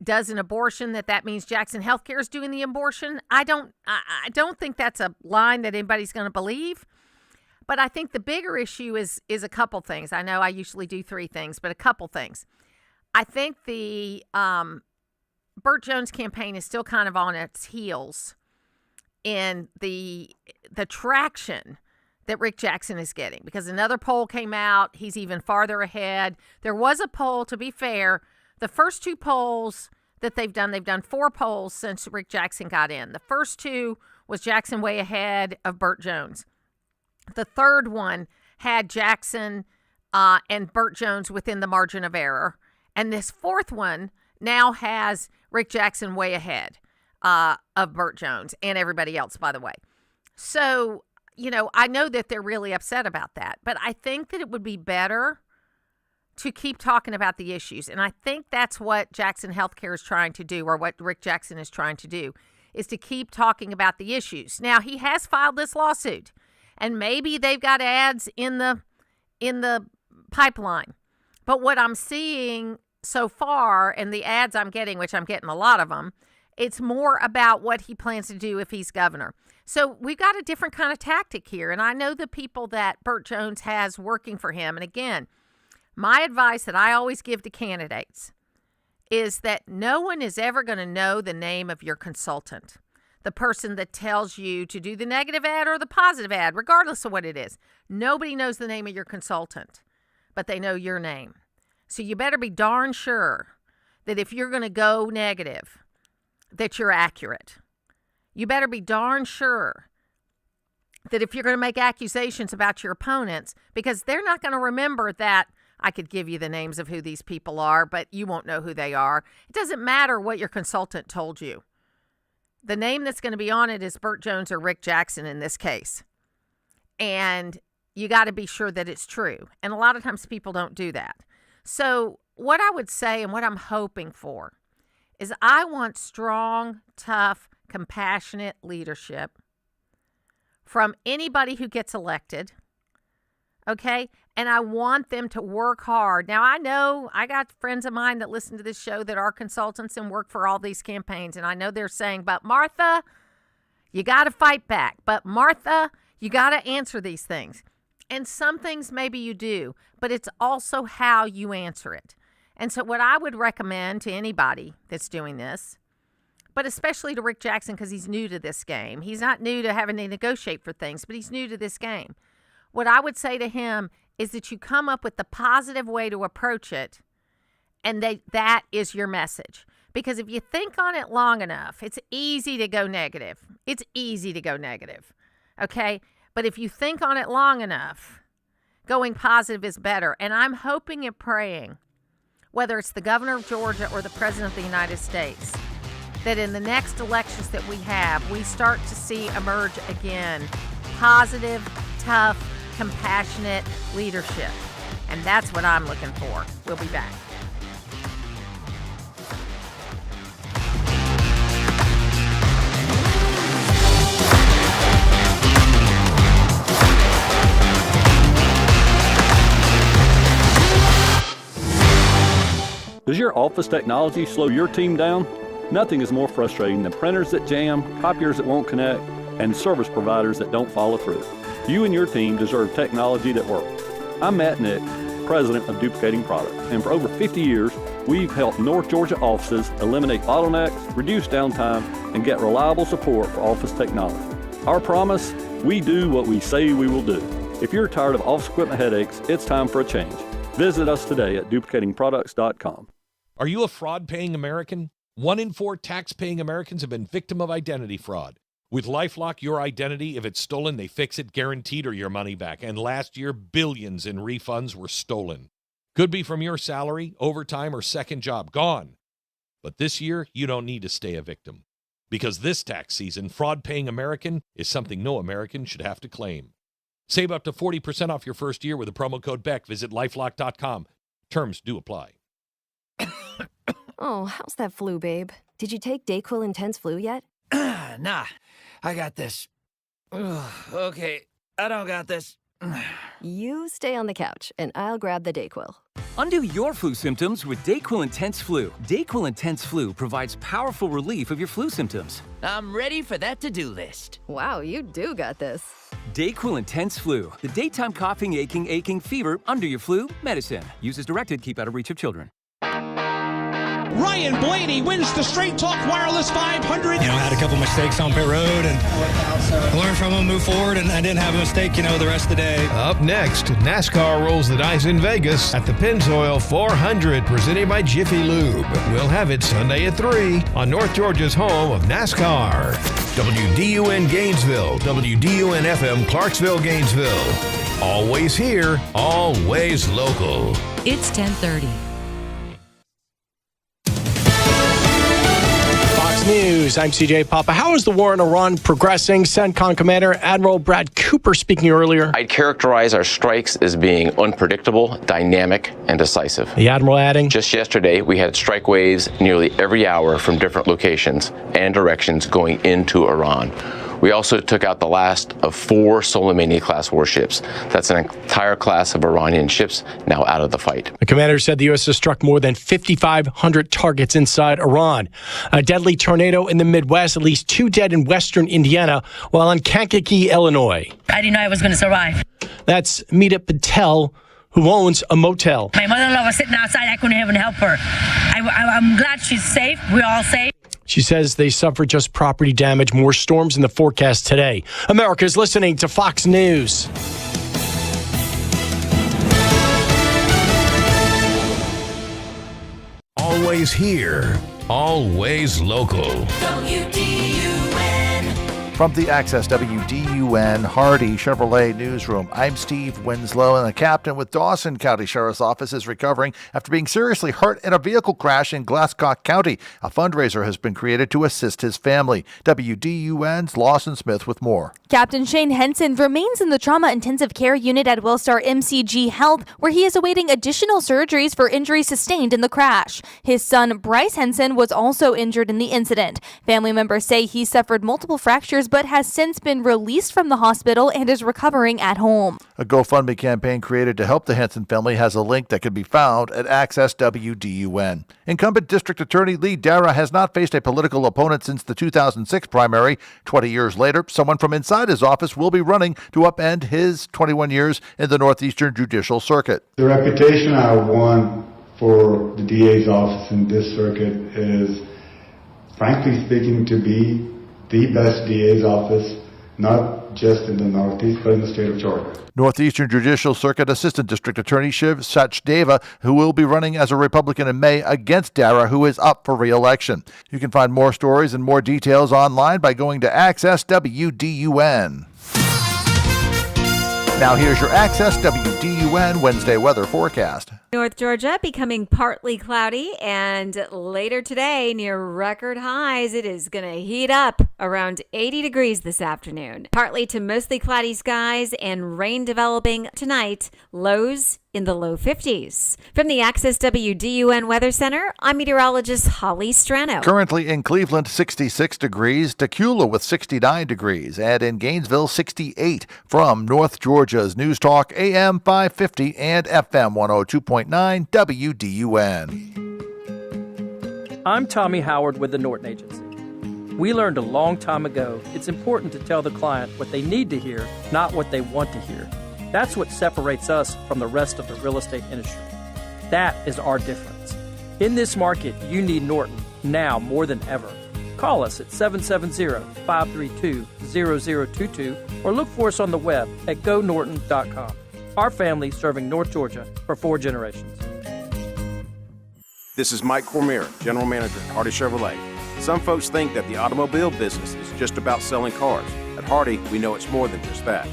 does an abortion, that means Jackson Healthcare is doing the abortion? I don't think that's a line that anybody's going to believe. But I think the bigger issue is a couple things. I know I usually do 3 things, but a couple things. I think the Burt Jones campaign is still kind of on its heels in the traction that Rick Jackson is getting, because another poll came out. He's even farther ahead. There was a poll, to be fair. The first 2 polls that they've done 4 polls since Rick Jackson got in. The first 2 was Jackson way ahead of Burt Jones. The third one had Jackson and Burt Jones within the margin of error. And this fourth one now has Rick Jackson way ahead of Burt Jones and everybody else, by the way. So, I know that they're really upset about that, but I think that it would be better to keep talking about the issues. And I think that's what Jackson Healthcare is trying to do, or what Rick Jackson is trying to do, is to keep talking about the issues. Now, he has filed this lawsuit, and maybe they've got ads in the pipeline. But what I'm seeing so far, and the ads I'm getting, which I'm getting a lot of them, it's more about what he plans to do if he's governor. So we've got a different kind of tactic here. And I know the people that Burt Jones has working for him. And again, my advice that I always give to candidates is that no one is ever going to know the name of your consultant, the person that tells you to do the negative ad or the positive ad, regardless of what it is. Nobody knows the name of your consultant, but they know your name. So you better be darn sure that if you're going to go negative, that you're accurate. You better be darn sure that if you're going to make accusations about your opponents, because they're not going to remember that. I could give you the names of who these people are, but you won't know who they are. It doesn't matter what your consultant told you. The name that's going to be on it is Burt Jones or Rick Jackson in this case. And you got to be sure that it's true. And a lot of times people don't do that. So what I would say and what I'm hoping for is I want strong, tough, compassionate leadership from anybody who gets elected. Okay? And I want them to work hard. Now, I know I got friends of mine that listen to this show that are consultants and work for all these campaigns. And I know they're saying, but Martha, you got to fight back. But Martha, you got to answer these things. And some things maybe you do, but it's also how you answer it. And so what I would recommend to anybody that's doing this, but especially to Rick Jackson, because he's new to this game. He's not new to having to negotiate for things, but he's new to this game. What I would say to him is that you come up with the positive way to approach it, and that is your message. Because if you think on it long enough, it's easy to go negative. It's easy to go negative, okay? But if you think on it long enough, going positive is better. And I'm hoping and praying, whether it's the governor of Georgia or the president of the United States, that in the next elections that we have, we start to see emerge again positive, tough, compassionate leadership. And that's what I'm looking for. We'll be back. Does your office technology slow your team down? Nothing is more frustrating than printers that jam, copiers that won't connect, and service providers that don't follow through. You and your team deserve technology that works. I'm Matt Nick, president of Duplicating Products, and for over 50 years, we've helped North Georgia offices eliminate bottlenecks, reduce downtime, and get reliable support for office technology. Our promise, we do what we say we will do. If you're tired of office equipment headaches, it's time for a change. Visit us today at duplicatingproducts.com. Are you a fraud-paying American? 1 in 4 tax-paying Americans have been victim of identity fraud. With LifeLock, your identity, if it's stolen, they fix it guaranteed or your money back. And last year, billions in refunds were stolen. Could be from your salary, overtime, or second job. Gone. But this year, you don't need to stay a victim. Because this tax season, fraud-paying American is something no American should have to claim. Save up to 40% off your first year with the promo code BECK. Visit LifeLock.com. Terms do apply. Oh, how's that flu, babe? Did you take DayQuil Intense Flu yet? Nah, I got this. Ugh, okay, I don't got this. You stay on the couch, and I'll grab the DayQuil. Undo your flu symptoms with DayQuil Intense Flu. DayQuil Intense Flu provides powerful relief of your flu symptoms. I'm ready for that to-do list. Wow, you do got this. DayQuil Intense Flu. The daytime coughing, aching, fever, under your flu medicine. Use as directed, keep out of reach of children. Ryan Blaney wins the Straight Talk Wireless 500. Had a couple mistakes on pit road and learned from them, move forward, and I didn't have a mistake, the rest of the day. Up next, NASCAR rolls the dice in Vegas at the Pennzoil 400, presented by Jiffy Lube. We'll have it Sunday at 3 on North Georgia's home of NASCAR. WDUN Gainesville, WDUN FM Clarksville, Gainesville. Always here, always local. It's 10:30. Fox News, I'm CJ Papa. How is the war in Iran progressing? CENTCOM Commander Admiral Brad Cooper speaking earlier. I'd characterize our strikes as being unpredictable, dynamic, and decisive. The Admiral adding, just yesterday, we had strike waves nearly every hour from different locations and directions going into Iran. We also took out the last of 4 Soleimani-class warships. That's an entire class of Iranian ships now out of the fight. The commander said the U.S. has struck more than 5,500 targets inside Iran. A deadly tornado in the Midwest, at least 2 dead in western Indiana, while in Kankakee, Illinois. I didn't know I was going to survive. That's Meeta Patel, who owns a motel. My mother-in-law was sitting outside. I couldn't even help her. I'm glad she's safe. We're all safe. She says they suffered just property damage. More storms in the forecast today. America's listening to Fox News. Always here, always local. From the Access WDUN Hardy Chevrolet Newsroom, I'm Steve Winslow, and the captain with Dawson County Sheriff's Office is recovering after being seriously hurt in a vehicle crash in Glasscock County. A fundraiser has been created to assist his family. WDUN's Lawson Smith with more. Captain Shane Henson remains in the trauma intensive care unit at Willstar MCG Health, where he is awaiting additional surgeries for injuries sustained in the crash. His son, Bryce Henson, was also injured in the incident. Family members say he suffered multiple fractures but has since been released from the hospital and is recovering at home. A GoFundMe campaign created to help the Henson family has a link that can be found at Access WDUN. Incumbent District Attorney Lee Dara has not faced a political opponent since the 2006 primary. 20 years later, someone from inside his office will be running to upend his 21 years in the Northeastern Judicial Circuit. The reputation I won for the DA's office in this circuit is, frankly speaking, to be the best DA's office, not just in the Northeast, but in the state of Georgia. Northeastern Judicial Circuit Assistant District Attorney Shiv Sachdeva, who will be running as a Republican in May against Dara, who is up for re-election. You can find more stories and more details online by going to Access WDUN. Now here's your Access WDUN Wednesday weather forecast. North Georgia becoming partly cloudy, and later today near record highs. It is going to heat up around 80 degrees this afternoon. Partly to mostly cloudy skies and rain developing tonight. Lows in the low 50s. From the Access WDUN Weather Center, I'm meteorologist Holly Strano. Currently in Cleveland, 66 degrees, Decula with 69 degrees, and in Gainesville, 68. From North Georgia's News Talk AM 550 and FM 102.9 WDUN. I'm Tommy Howard with the Norton Agency. We learned a long time ago it's important to tell the client what they need to hear, not what they want to hear. That's what separates us from the rest of the real estate industry. That is our difference. In this market, you need Norton now more than ever. Call us at 770-532-0022 or look for us on the web at gonorton.com. Our family serving North Georgia for 4 generations. This is Mike Cormier, General Manager at Hardy Chevrolet. Some folks think that the automobile business is just about selling cars. At Hardy, we know it's more than just that.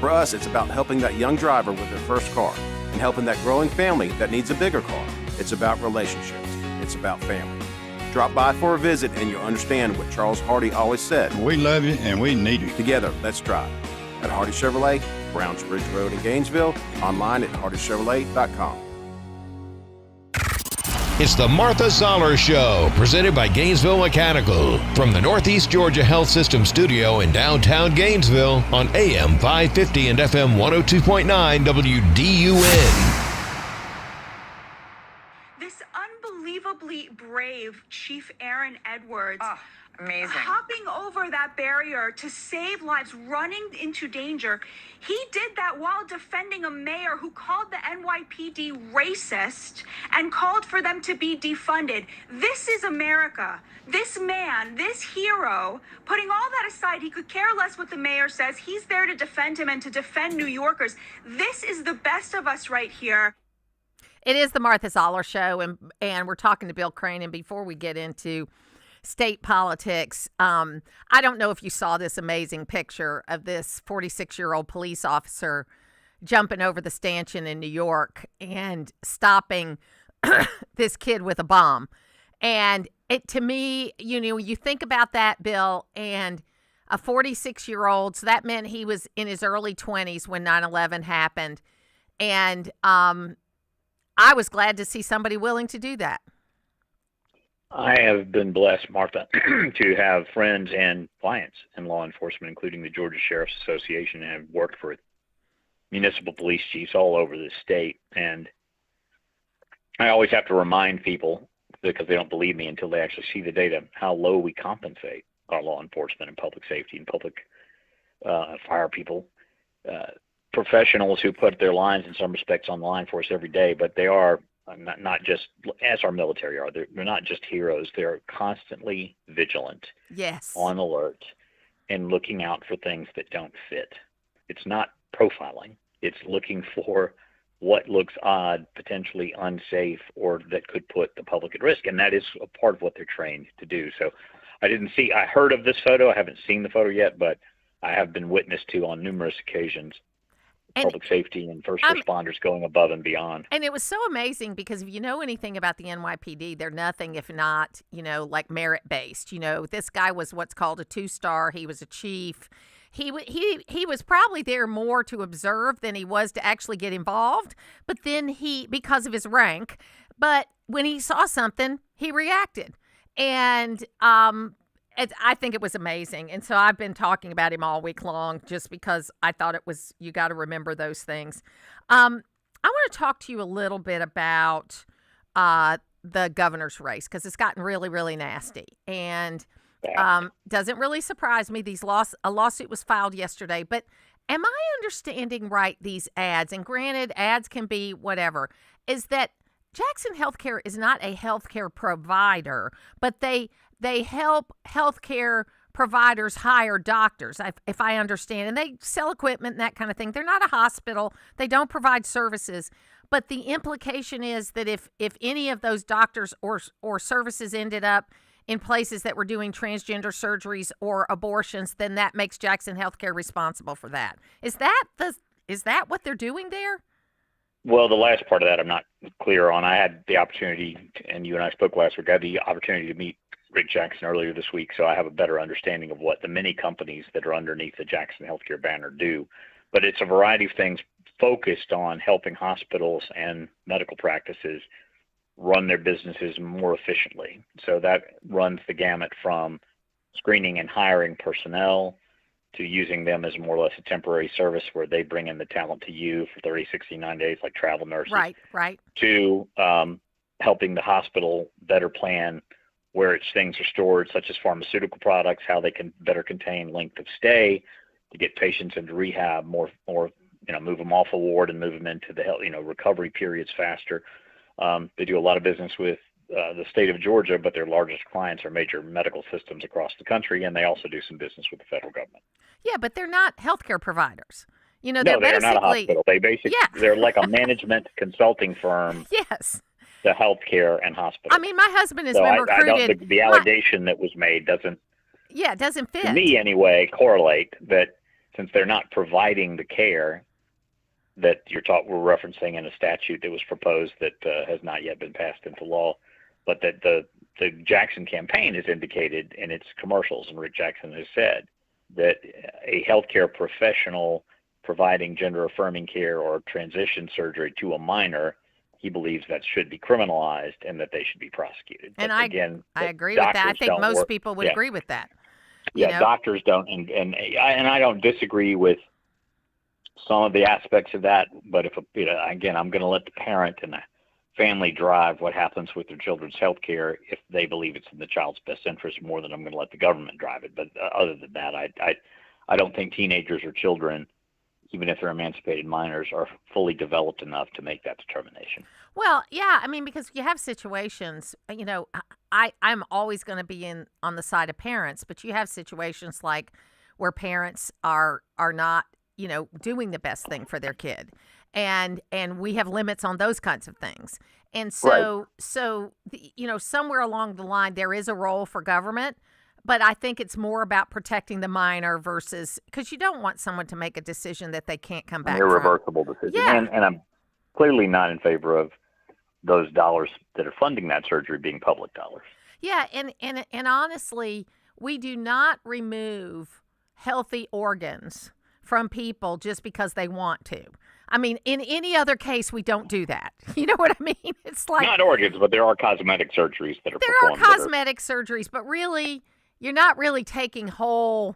For us, it's about helping that young driver with their first car and helping that growing family that needs a bigger car. It's about relationships. It's about family. Drop by for a visit and you'll understand what Charles Hardy always said. We love you and we need you. Together, let's drive. At Hardy Chevrolet, Browns Bridge Road in Gainesville, online at hardychevrolet.com. It's the Martha Zoller Show, presented by Gainesville Mechanical. From the Northeast Georgia Health System studio in downtown Gainesville on AM 550 and FM 102.9 WDUN. This unbelievably brave Chief Aaron Edwards. Amazing. Hopping over that barrier to save lives, running into danger. He did that while defending a mayor who called the NYPD racist and called for them to be defunded. This is America. This man, this hero, putting all that aside, he could care less what the mayor says. He's there to defend him and to defend New Yorkers. This is the best of us right here. It is the Martha Zoller Show, and we're talking to Bill Crane. And before we get into state politics, I don't know if you saw this amazing picture of this 46-year-old police officer jumping over the stanchion in New York and stopping this kid with a bomb. And to me, you think about that, Bill, and a 46-year-old, so that meant he was in his early 20s when 9/11 happened. And I was glad to see somebody willing to do that. I have been blessed, Martha, to have friends and clients in law enforcement, including the Georgia Sheriff's Association, and have worked for municipal police chiefs all over the state. And I always have to remind people, because they don't believe me until they actually see the data, how low we compensate our law enforcement and public safety and public fire people, professionals who put their lives in some respects on the line for us every day, but they are not just, as our military are, they're not just heroes. They're constantly vigilant, yes, on alert, and looking out for things that don't fit. It's not profiling. It's looking for what looks odd, potentially unsafe, or that could put the public at risk. And that is a part of what they're trained to do. So I heard of this photo. I haven't seen the photo yet, but I have been witness to on numerous occasions public safety and first responders going above and beyond. And it was so amazing because if you know anything about the NYPD, they're nothing if not, like merit-based. This guy was what's called a 2-star. He was a chief. He was probably there more to observe than he was to actually get involved. But then because of his rank, but when he saw something, he reacted. And I think it was amazing. And so I've been talking about him all week long just because I thought you got to remember those things. I want to talk to you a little bit about the governor's race because it's gotten really, really nasty. And doesn't really surprise me. A lawsuit was filed yesterday. But am I understanding right these ads? And granted, ads can be whatever. Is that Jackson Healthcare is not a healthcare provider, but they help healthcare providers hire doctors, if I understand, and they sell equipment and that kind of thing. They're not a hospital. They don't provide services. But the implication is that if any of those doctors or services ended up in places that were doing transgender surgeries or abortions, then that makes Jackson Healthcare responsible for that. Is that what they're doing there? Well, the last part of that I'm not clear on. I had the opportunity, and you and I spoke last week, I had the opportunity to meet Rick Jackson earlier this week, so I have a better understanding of what the many companies that are underneath the Jackson Healthcare banner do. But it's a variety of things focused on helping hospitals and medical practices run their businesses more efficiently. So that runs the gamut from screening and hiring personnel to using them as more or less a temporary service where they bring in the talent to you for 30, 69 days, like travel nurses. Right. To helping the hospital better plan where its things are stored, such as pharmaceutical products, how they can better contain length of stay to get patients into rehab more, move them off a ward and move them into the recovery periods faster. They do a lot of business with the state of Georgia, but their largest clients are major medical systems across the country, and they also do some business with the federal government. Yeah, but they're not healthcare providers. No, they're not a hospital. They're like a management consulting firm. Yes. To healthcare and hospitals. I mean, my husband has been recruited. The allegation that was made doesn't fit. To me anyway, correlate that since they're not providing the care that we're referencing in a statute that was proposed that has not yet been passed into law, but that the Jackson campaign has indicated in its commercials, and Rick Jackson has said that a healthcare professional providing gender-affirming care or transition surgery to a minor, he believes that should be criminalized and that they should be prosecuted. And I agree with that. I think most people would agree with that. Doctors don't, and I don't disagree with some of the aspects of that. But again, I'm going to let the parent and the family drive what happens with their children's health care if they believe it's in the child's best interest more than I'm going to let the government drive it. But other than that, I don't think teenagers or children, even if they're emancipated minors, are fully developed enough to make that determination. Well, yeah, I mean, because you have situations, I'm always going to be on the side of parents, but you have situations like where parents are not, doing the best thing for their kid. And we have limits on those kinds of things. And so, somewhere along the line, there is a role for government, But I think it's more about protecting the minor versus, because you don't want someone to make a decision that they can't come back An irreversible decision. Yeah. And I'm clearly not in favor of those dollars that are funding that surgery being public dollars. Yeah, and honestly, we do not remove healthy organs from people just because they want to. I mean, in any other case, we don't do that. You know what I mean? It's like Not organs, but there are cosmetic surgeries that are there are performed. cosmetic surgeries, but really, you're not really taking whole.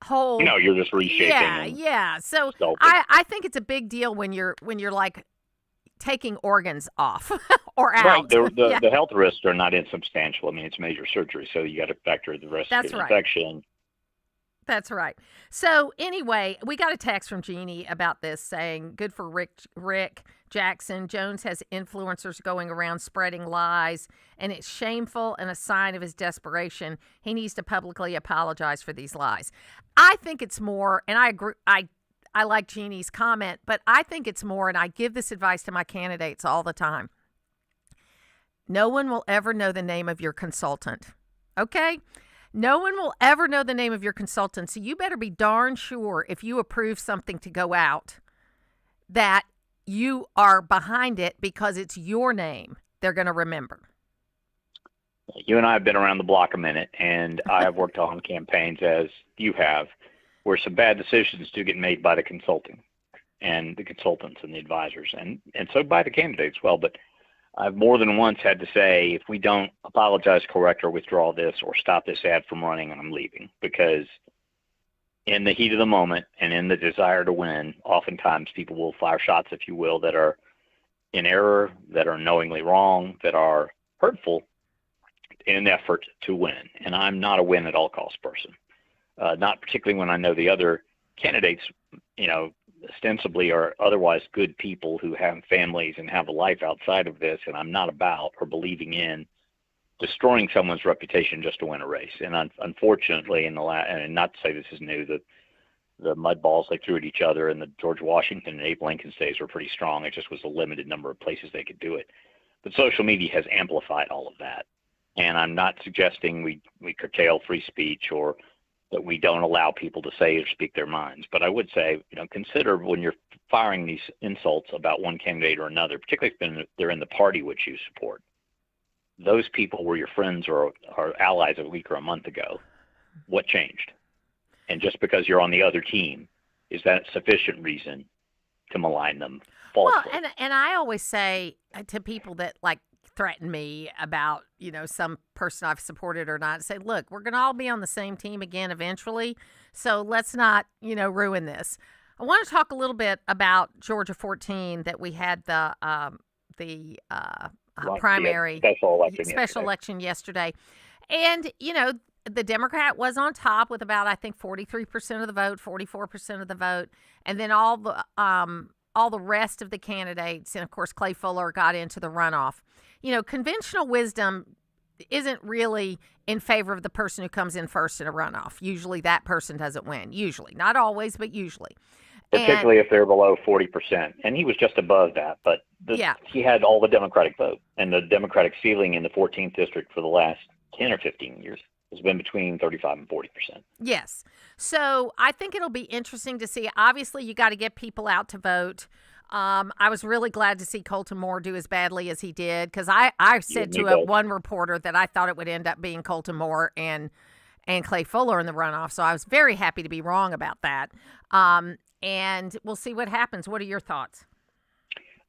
No, you're just reshaping. Yeah. So sculpting. I think it's a big deal when you're like taking organs off or out. Right. Yeah. The health risks are not insubstantial. I mean, it's major surgery, so you got to factor the risk of infection. That's right. So anyway, we got a text from Jeannie about this saying, good for Rick Jackson. Jones has influencers going around spreading lies, and it's shameful and a sign of his desperation. He needs to publicly apologize for these lies. I think it's more, and I agree, I like Jeannie's comment, but I think it's more, and I give this advice to my candidates all the time. No one will ever know the name of your consultant, okay? No one will ever know the name of your consultant, so you better be darn sure if you approve something to go out that you are behind it because it's your name they're going to remember. You and I have been around the block a minute, and I have worked on campaigns, as you have, where some bad decisions do get made by the consulting and the consultants and the advisors, and so by the candidates as well. But I've more than once had to say, if we don't apologize, correct, or withdraw this, or stop this ad from running, I'm leaving. Because in the heat of the moment and in the desire to win, oftentimes people will fire shots, if you will, that are in error, that are knowingly wrong, that are hurtful in an effort to win. And I'm not a win at all cost person. Not particularly when I know the other candidates, ostensibly are otherwise good people who have families and have a life outside of this, and I'm not about or believing in destroying someone's reputation just to win a race. And unfortunately, and not to say this is new, the mud balls they threw at each other in the George Washington and Abe Lincoln days were pretty strong. It just was a limited number of places they could do it. But social media has amplified all of that. And I'm not suggesting we curtail free speech or that we don't allow people to say or speak their minds. But I would say, consider when you're firing these insults about one candidate or another, particularly if they're in the party which you support. Those people were your friends or allies a week or a month ago. What changed? And just because you're on the other team, is that sufficient reason to malign them falsely? Well, and I always say to people that threaten me about, some person I've supported or not, say, look, we're going to all be on the same team again eventually. So let's not, ruin this. I want to talk a little bit about Georgia 14 that we had the primary special election yesterday. And, the Democrat was on top with about, I think, 43% of the vote, 44% of the vote. And then all the rest of the candidates, and of course, Clay Fuller got into the runoff. Conventional wisdom isn't really in favor of the person who comes in first in a runoff. Usually that person doesn't win. Usually. Not always, but usually. Particularly if they're below 40%. And he was just above that. But he had all the Democratic vote. And the Democratic ceiling in the 14th district for the last 10 or 15 years has been between 35 and 40%. Yes. So I think it'll be interesting to see. Obviously, you got to get people out to vote. I was really glad to see Colton Moore do as badly as he did, because I said to one reporter that I thought it would end up being Colton Moore and Clay Fuller in the runoff. So I was very happy to be wrong about that. And we'll see what happens. What are your thoughts?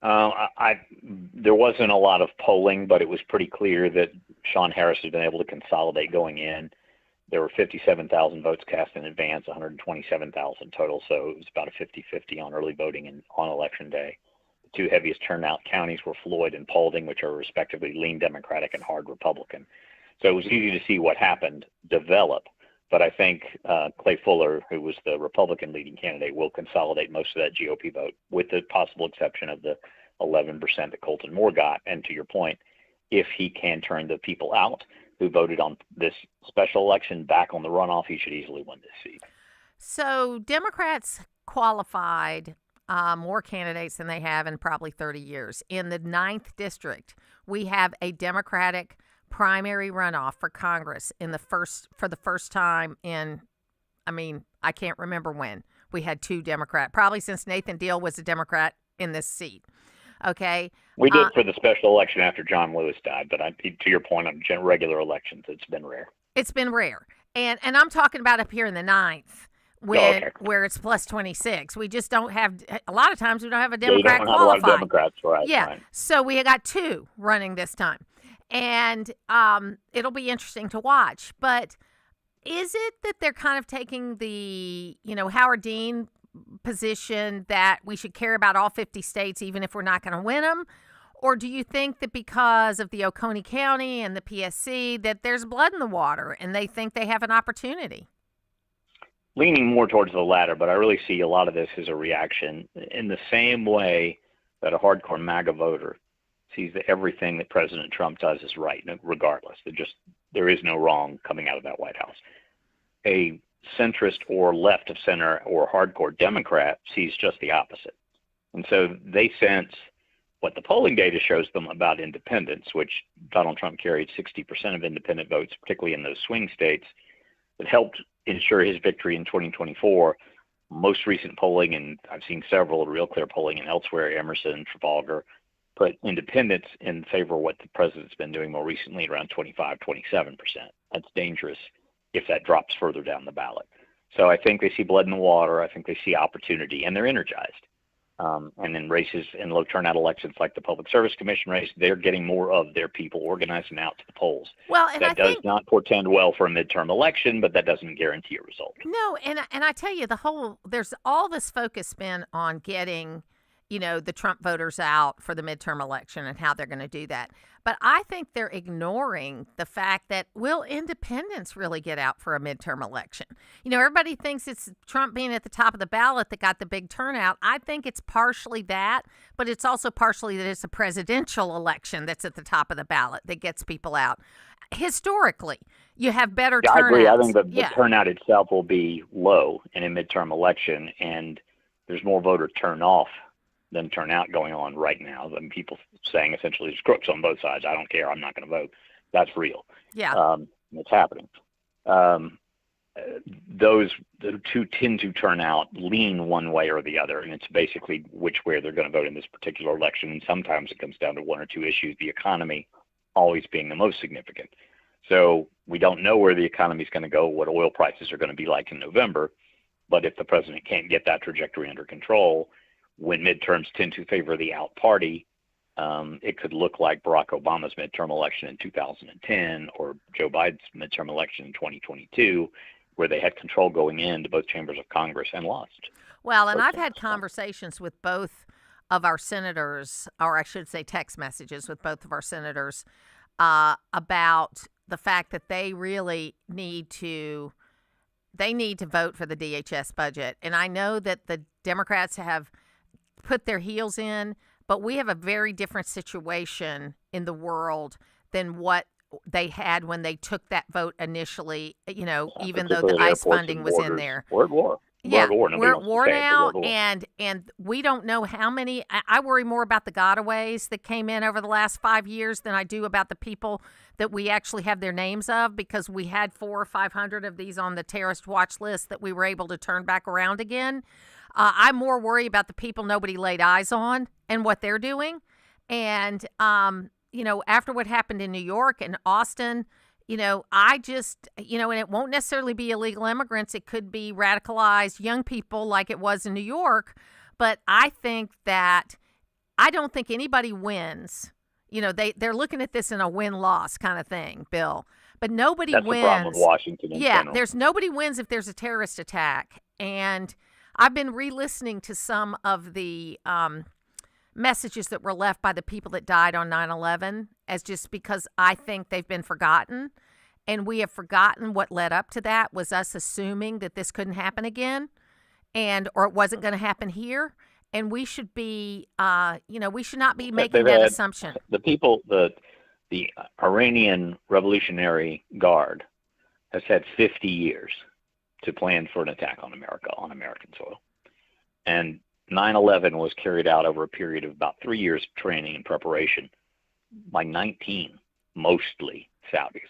There wasn't a lot of polling, but it was pretty clear that Sean Harris had been able to consolidate going in. There were 57,000 votes cast in advance, 127,000 total, so it was about a 50-50 on early voting and on Election Day. The two heaviest turnout counties were Floyd and Paulding, which are respectively lean Democratic and hard Republican. So it was easy to see what happened develop, but I think Clay Fuller, who was the Republican leading candidate, will consolidate most of that GOP vote, with the possible exception of the 11% that Colton Moore got. And to your point, if he can turn the people out who voted on this special election back on the runoff, he should easily win this seat. So Democrats qualified more candidates than they have in probably 30 years. In the 9th district, we have a Democratic primary runoff for Congress for the first time in, I can't remember when. We had 2 Democrat, probably since Nathan Deal was a Democrat in this seat. Okay. We did for the special election after John Lewis died, but to your point on regular elections, it's been rare. It's been rare. And I'm talking about up here in the 9th. Where it's plus 26. We just don't have, a lot of times we don't have a Democrat qualify. A lot of Democrats, right. Yeah. Right. So we got 2 running this time. And it'll be interesting to watch. But is it that they're kind of taking the, Howard Dean position that we should care about all 50 states even if we're not going to win them? Or do you think that because of the Oconee County and the PSC that there's blood in the water and they think they have an opportunity? Leaning more towards the latter, but I really see a lot of this as a reaction in the same way that a hardcore MAGA voter sees that everything that President Trump does is right, regardless. There is no wrong coming out of that White House. A centrist or left of center or hardcore Democrat sees just the opposite. And so they sense what the polling data shows them about independents, which Donald Trump carried 60% of independent votes, particularly in those swing states, that helped ensure his victory in 2024. Most recent polling, and I've seen several Real Clear polling and elsewhere, Emerson, Trafalgar, put independents in favor of what the president's been doing more recently, around 25, 27%. That's dangerous if that drops further down the ballot. So I think they see blood in the water. I think they see opportunity, and they're energized. And in races in low turnout elections like the Public Service Commission race, they're getting more of their people organizing out to the polls. Well, and that does not portend well for a midterm election, but that doesn't guarantee a result. No, and I tell you, there's all this focus been on getting, the Trump voters out for the midterm election and how they're going to do that. But I think they're ignoring the fact that will independents really get out for a midterm election? Everybody thinks it's Trump being at the top of the ballot that got the big turnout. I think it's partially that, but it's also partially that it's a presidential election that's at the top of the ballot that gets people out. Historically, you have better turnouts. I agree. I think the turnout itself will be low in a midterm election, and there's more voter turnoff than turnout going on right now than people saying essentially there's crooks on both sides. I don't care. I'm not going to vote. That's real. Yeah. It's happening. The 2 tend to turn out, lean one way or the other, and it's basically which way they're going to vote in this particular election. And sometimes it comes down to 1 or 2 issues, the economy always being the most significant. So we don't know where the economy is going to go, what oil prices are going to be like in November. But if the president can't get that trajectory under control, when midterms tend to favor the out party, it could look like Barack Obama's midterm election in 2010 or Joe Biden's midterm election in 2022, where they had control going into both chambers of Congress and lost. Well, and I've had conversations with both of our senators, or I should say text messages with both of our senators, about the fact that they really need to vote for the DHS budget. And I know that the Democrats have put their heels in, but we have a very different situation in the world than what they had when they took that vote initially, even though the ICE funding was in there. We're at war. Yeah, we're at war now, and we don't know how many. I worry more about the gotaways that came in over the last 5 years than I do about the people that we actually have their names of, because we had 400 or 500 of these on the terrorist watch list that we were able to turn back around again. I'm more worried about the people nobody laid eyes on and what they're doing. And, after what happened in New York and Austin, I just, and it won't necessarily be illegal immigrants. It could be radicalized young people like it was in New York. But I don't think anybody wins. They're looking at this in a win-loss kind of thing, Bill. But nobody wins. That's the problem with Washington in general. There's nobody wins if there's a terrorist attack. And I've been re-listening to some of the messages that were left by the people that died on 9/11 as just because I think they've been forgotten. And we have forgotten what led up to that was us assuming that this couldn't happen again or it wasn't going to happen here. And we should be, we should not be making that assumption. The people, the Iranian Revolutionary Guard has had 50 years to plan for an attack on America, on American soil. And 9/11 was carried out over a period of about 3 years of training and preparation by 19, mostly Saudis.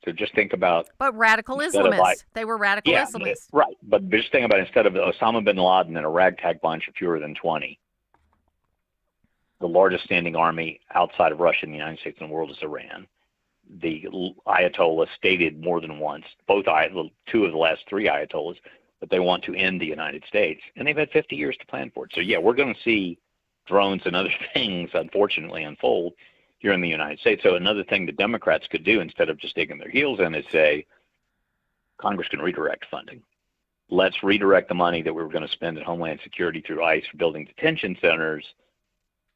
So just think about. But radical Islamists. They were radical Islamists. Right. But just think about instead of Osama bin Laden and a ragtag bunch of fewer than 20, the largest standing army outside of Russia and the United States in the world is Iran. The Ayatollah stated more than once, two of the last three Ayatollahs, that they want to end the United States. And they've had 50 years to plan for it. So, yeah, we're going to see drones and other things, unfortunately, unfold here in the United States. So another thing the Democrats could do instead of just digging their heels in is say, Congress can redirect funding. Let's redirect the money that we were going to spend at Homeland Security through ICE for building detention centers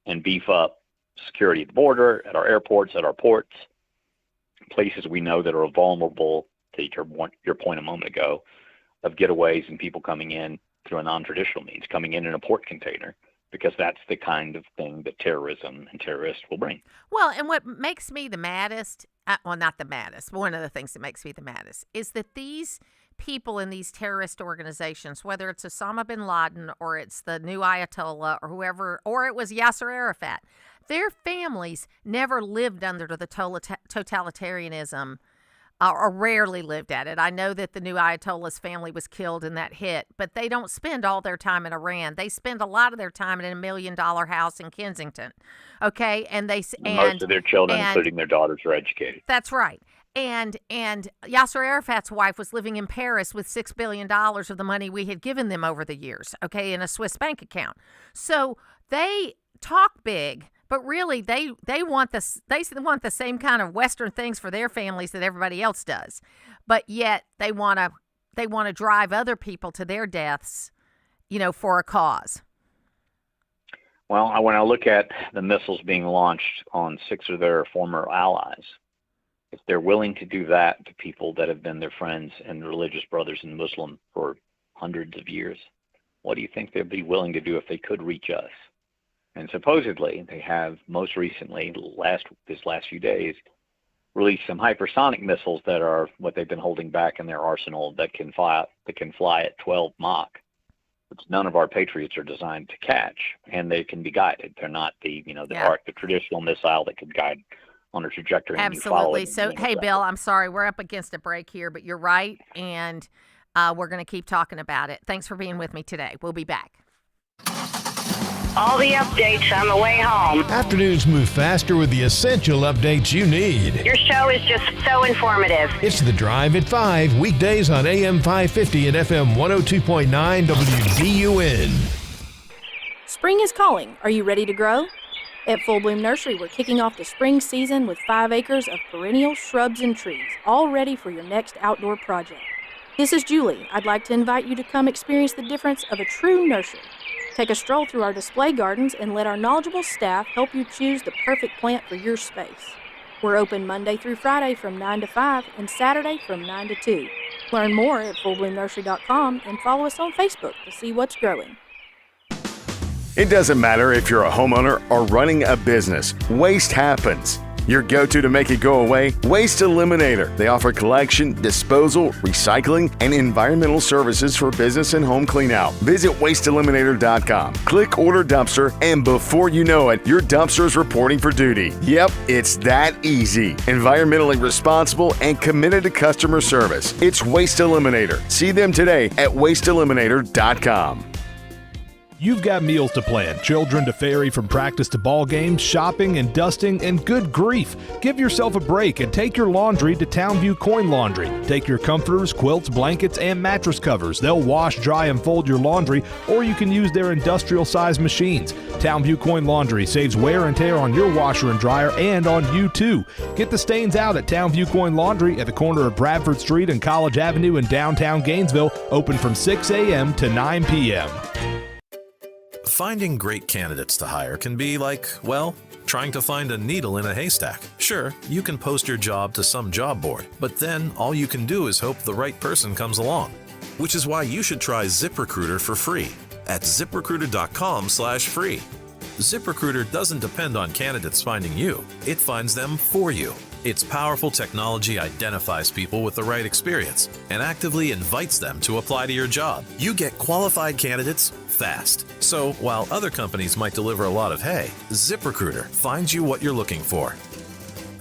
and beef up security at the border, at our airports, at our ports, places we know that are vulnerable to your point a moment ago of getaways and people coming in through a non-traditional means, coming in a port container, because that's the kind of thing that terrorism and terrorists will bring. Well, and what makes me the maddest, well, not the maddest, but one of the things that makes me the maddest is that these people in these terrorist organizations, whether it's Osama bin Laden or it's the new Ayatollah or whoever, or it was Yasser Arafat, their families never lived under the totalitarianism or rarely lived at it. I know that the new Ayatollah's family was killed in that hit, but they don't spend all their time in Iran. They spend a lot of their time in a $1 million house in Kensington. Okay, and most of their children, including their daughters, are educated. That's right. And Yasser Arafat's wife was living in Paris with $6 billion of the money we had given them over the years, okay, in a Swiss bank account. So they talk big, but really they want the same kind of Western things for their families that everybody else does. But yet they want to drive other people to their deaths, for a cause. Well, when I look at the missiles being launched on 6 of their former allies, if they're willing to do that to people that have been their friends and religious brothers in Muslim for hundreds of years, what do you think they'd be willing to do if they could reach us? And supposedly they have most recently, this last few days, released some hypersonic missiles that are what they've been holding back in their arsenal that can fly at 12 Mach, which none of our Patriots are designed to catch, and they can be guided. They're not the traditional missile that could guide on a trajectory. Absolutely. So, hey, Bill, I'm sorry. We're up against a break here, but you're right, and we're going to keep talking about it. Thanks for being with me today. We'll be back. All the updates on the way home. Afternoons move faster with the essential updates you need. Your show is just so informative. It's The Drive at 5, weekdays on AM 550 and FM 102.9 WDUN. Spring is calling. Are you ready to grow? At Full Bloom Nursery, we're kicking off the spring season with 5 acres of perennial shrubs and trees, all ready for your next outdoor project. This is Julie. I'd like to invite you to come experience the difference of a true nursery. Take a stroll through our display gardens and let our knowledgeable staff help you choose the perfect plant for your space. We're open Monday through Friday from 9 to 5 and Saturday from 9 to 2. Learn more at fullbloomnursery.com and follow us on Facebook to see what's growing. It doesn't matter if you're a homeowner or running a business. Waste happens. Your go-to to make it go away? Waste Eliminator. They offer collection, disposal, recycling, and environmental services for business and home cleanout. Visit wasteeliminator.com. Click Order Dumpster, and before you know it, your dumpster is reporting for duty. Yep, it's that easy. Environmentally responsible and committed to customer service. It's Waste Eliminator. See them today at wasteeliminator.com. You've got meals to plan, children to ferry from practice to ball games, shopping and dusting, and good grief. Give yourself a break and take your laundry to Townview Coin Laundry. Take your comforters, quilts, blankets, and mattress covers. They'll wash, dry, and fold your laundry, or you can use their industrial-sized machines. Townview Coin Laundry saves wear and tear on your washer and dryer and on you too. Get the stains out at Townview Coin Laundry at the corner of Bradford Street and College Avenue in downtown Gainesville, open from 6 a.m. to 9 p.m. Finding great candidates to hire can be like, well, trying to find a needle in a haystack. Sure, you can post your job to some job board, but then all you can do is hope the right person comes along. Which is why you should try ZipRecruiter for free at ZipRecruiter.com/free. ZipRecruiter doesn't depend on candidates finding you. It finds them for you. Its powerful technology identifies people with the right experience and actively invites them to apply to your job. You get qualified candidates fast. So while other companies might deliver a lot of hay, ZipRecruiter finds you what you're looking for.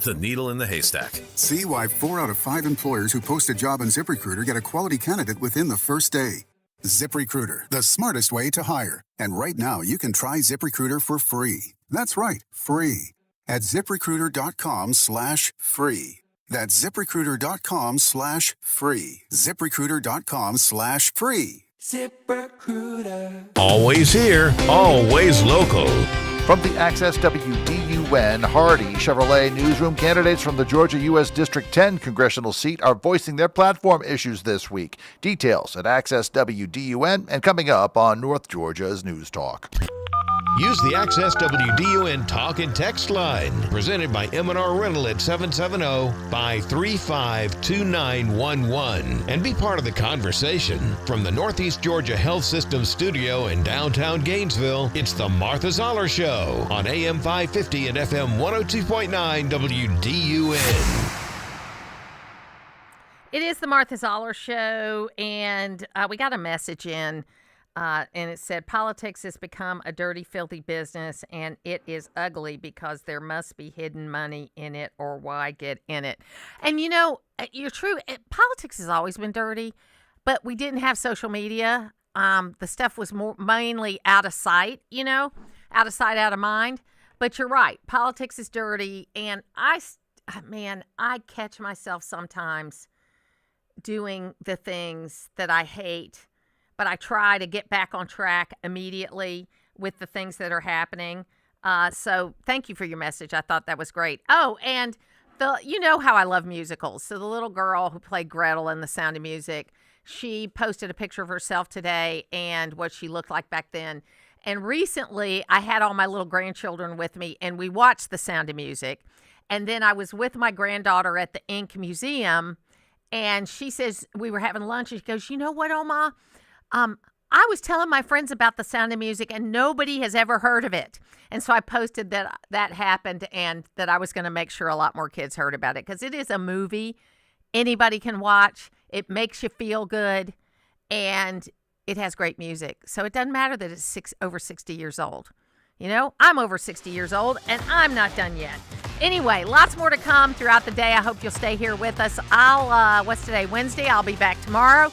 the needle in the haystack. See why 4 out of 5 employers who post a job on ZipRecruiter get a quality candidate within the first day. ZipRecruiter, the smartest way to hire. And right now, you can try ZipRecruiter for free. That's right, free. At ZipRecruiter.com/free. That's ZipRecruiter.com/free. ZipRecruiter.com/free. ZipRecruiter. Always here, always local. From the Access WDUN Hardy Chevrolet newsroom, candidates from the Georgia U.S. District 10 congressional seat are voicing their platform issues this week. Details at Access WDUN and coming up on North Georgia's News Talk. Use the Access WDUN Talk and Text line, presented by M&R Rental at 770-535-2911, and be part of the conversation. From the Northeast Georgia Health System studio in downtown Gainesville, it's the Martha Zoller Show on AM 550 and FM 102.9 WDUN. It is the Martha Zoller Show, and we got a message in. And it said, politics has become a dirty, filthy business, and it is ugly because there must be hidden money in it, or why get in it? And, you know, you're true. Politics has always been dirty, but we didn't have social media. The stuff was mainly out of sight, you know, out of sight, out of mind. But you're right. Politics is dirty, and I catch myself sometimes doing the things that I hate, but I try to get back on track immediately with the things that are happening. So thank you for your message. I thought that was great. Oh, and you know how I love musicals. So the little girl who played Gretel in The Sound of Music, she posted a picture of herself today and what she looked like back then. And recently, I had all my little grandchildren with me, and we watched The Sound of Music. And then I was with my granddaughter at the Ink Museum, and she says, we were having lunch, and she goes, you know what, Oma? I was telling my friends about The Sound of Music, and nobody has ever heard of it. And so I posted that happened and that I was going to make sure a lot more kids heard about it, because it is a movie anybody can watch. It makes you feel good, and it has great music. So it doesn't matter that it's over 60 years old. You know, I'm over 60 years old, and I'm not done yet. Anyway, lots more to come throughout the day. I hope you'll stay here with us. What's today? Wednesday. I'll be back tomorrow.